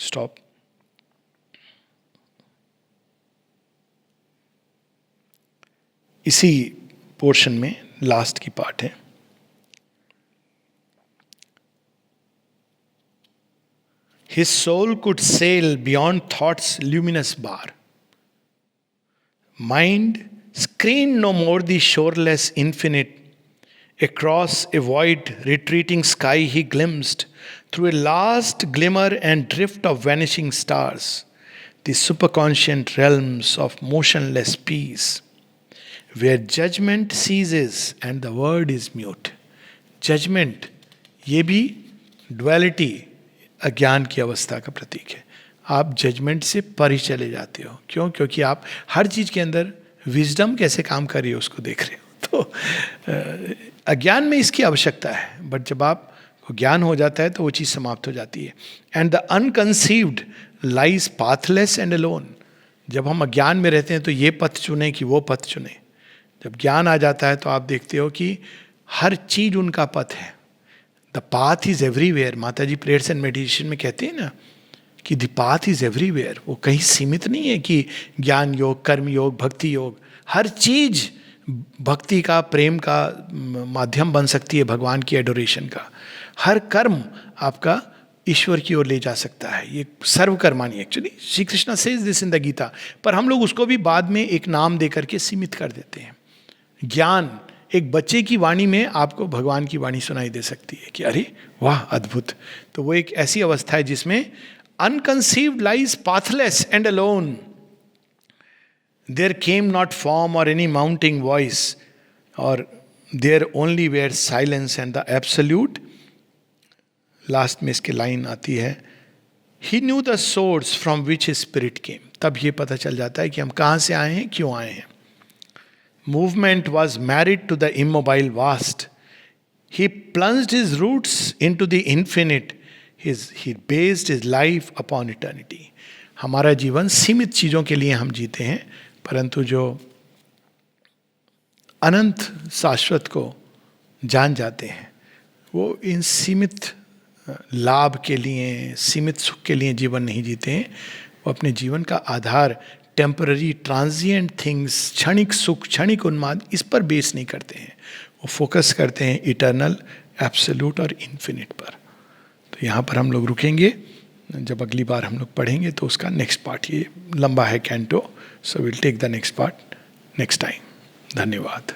Speaker 1: स्टॉप. इसी पोर्शन में लास्ट की पार्ट है. His soul could sail beyond thought's luminous bar. Mind screened no more the shoreless infinite. Across a void retreating sky he glimpsed, through a last glimmer and drift of vanishing stars, the superconscient realms of motionless peace, where judgment ceases and the word is mute. Judgment, ये भी duality, अज्ञान की अवस्था का प्रतीक है. आप judgement से परे चले जाते हो. क्यों? क्योंकि आप हर चीज के अंदर विजडम कैसे काम कर रही है उसको देख रहे हो. तो अज्ञान में इसकी आवश्यकता है, बट जब आपको ज्ञान हो जाता है तो वो चीज समाप्त हो जाती है. And the unconceived lies pathless and alone. जब हम अज्ञान में रहते हैं तो ये पथ चुने कि वो पथ चुने. जब ज्ञान आ जाता है तो आप देखते हो कि हर चीज उनका पथ है. The path is everywhere. माता जी प्रेयर्स एंड मेडिटेशन में कहते हैं ना कि द पाथ इज एवरीवेयर. वो कहीं सीमित नहीं है कि ज्ञान योग, कर्म योग, भक्ति योग. हर चीज भक्ति का, प्रेम का माध्यम बन सकती है, भगवान की एडोरेशन का. हर कर्म आपका ईश्वर की ओर ले जा सकता है. ये सर्वकर्मानी actually Shri Krishna says this in the Gita. पर हम लोग उसको भी बाद में एक नाम दे करके सीमित कर देते हैं. ज्ञान, एक बच्चे की वाणी में आपको भगवान की वाणी सुनाई दे सकती है कि अरे वाह अद्भुत. तो वो एक ऐसी अवस्था है जिसमें unconceived lies pathless and alone. There came not form और एनी माउंटिंग वॉइस, और there only were silence and the absolute. Last में इसके लाइन आती है, he knew the source from which his spirit came. तब ये पता चल जाता है कि हम कहाँ से आए हैं, क्यों आए हैं. Movement was married to the immobile vast. He plunged his roots into the infinite. He based his life upon eternity. हमारा जीवन सीमित चीजों के लिए हम जीते हैं, परंतु जो अनंत शाश्वत को जान जाते हैं वो इन सीमित लाभ के लिए, सीमित सुख के लिए जीवन नहीं जीते हैं. वो अपने जीवन का आधार टेम्पररी ट्रांजिएंट थिंग्स, क्षणिक सुख, क्षणिक उन्माद, इस पर बेस नहीं करते हैं. वो फोकस करते हैं इटर्नल, एब्सोल्यूट और इन्फिनिट पर. तो यहाँ पर हम लोग रुकेंगे. जब अगली बार हम लोग पढ़ेंगे तो उसका नेक्स्ट पार्ट, ये लंबा है canto, so will take the next part next time. धन्यवाद.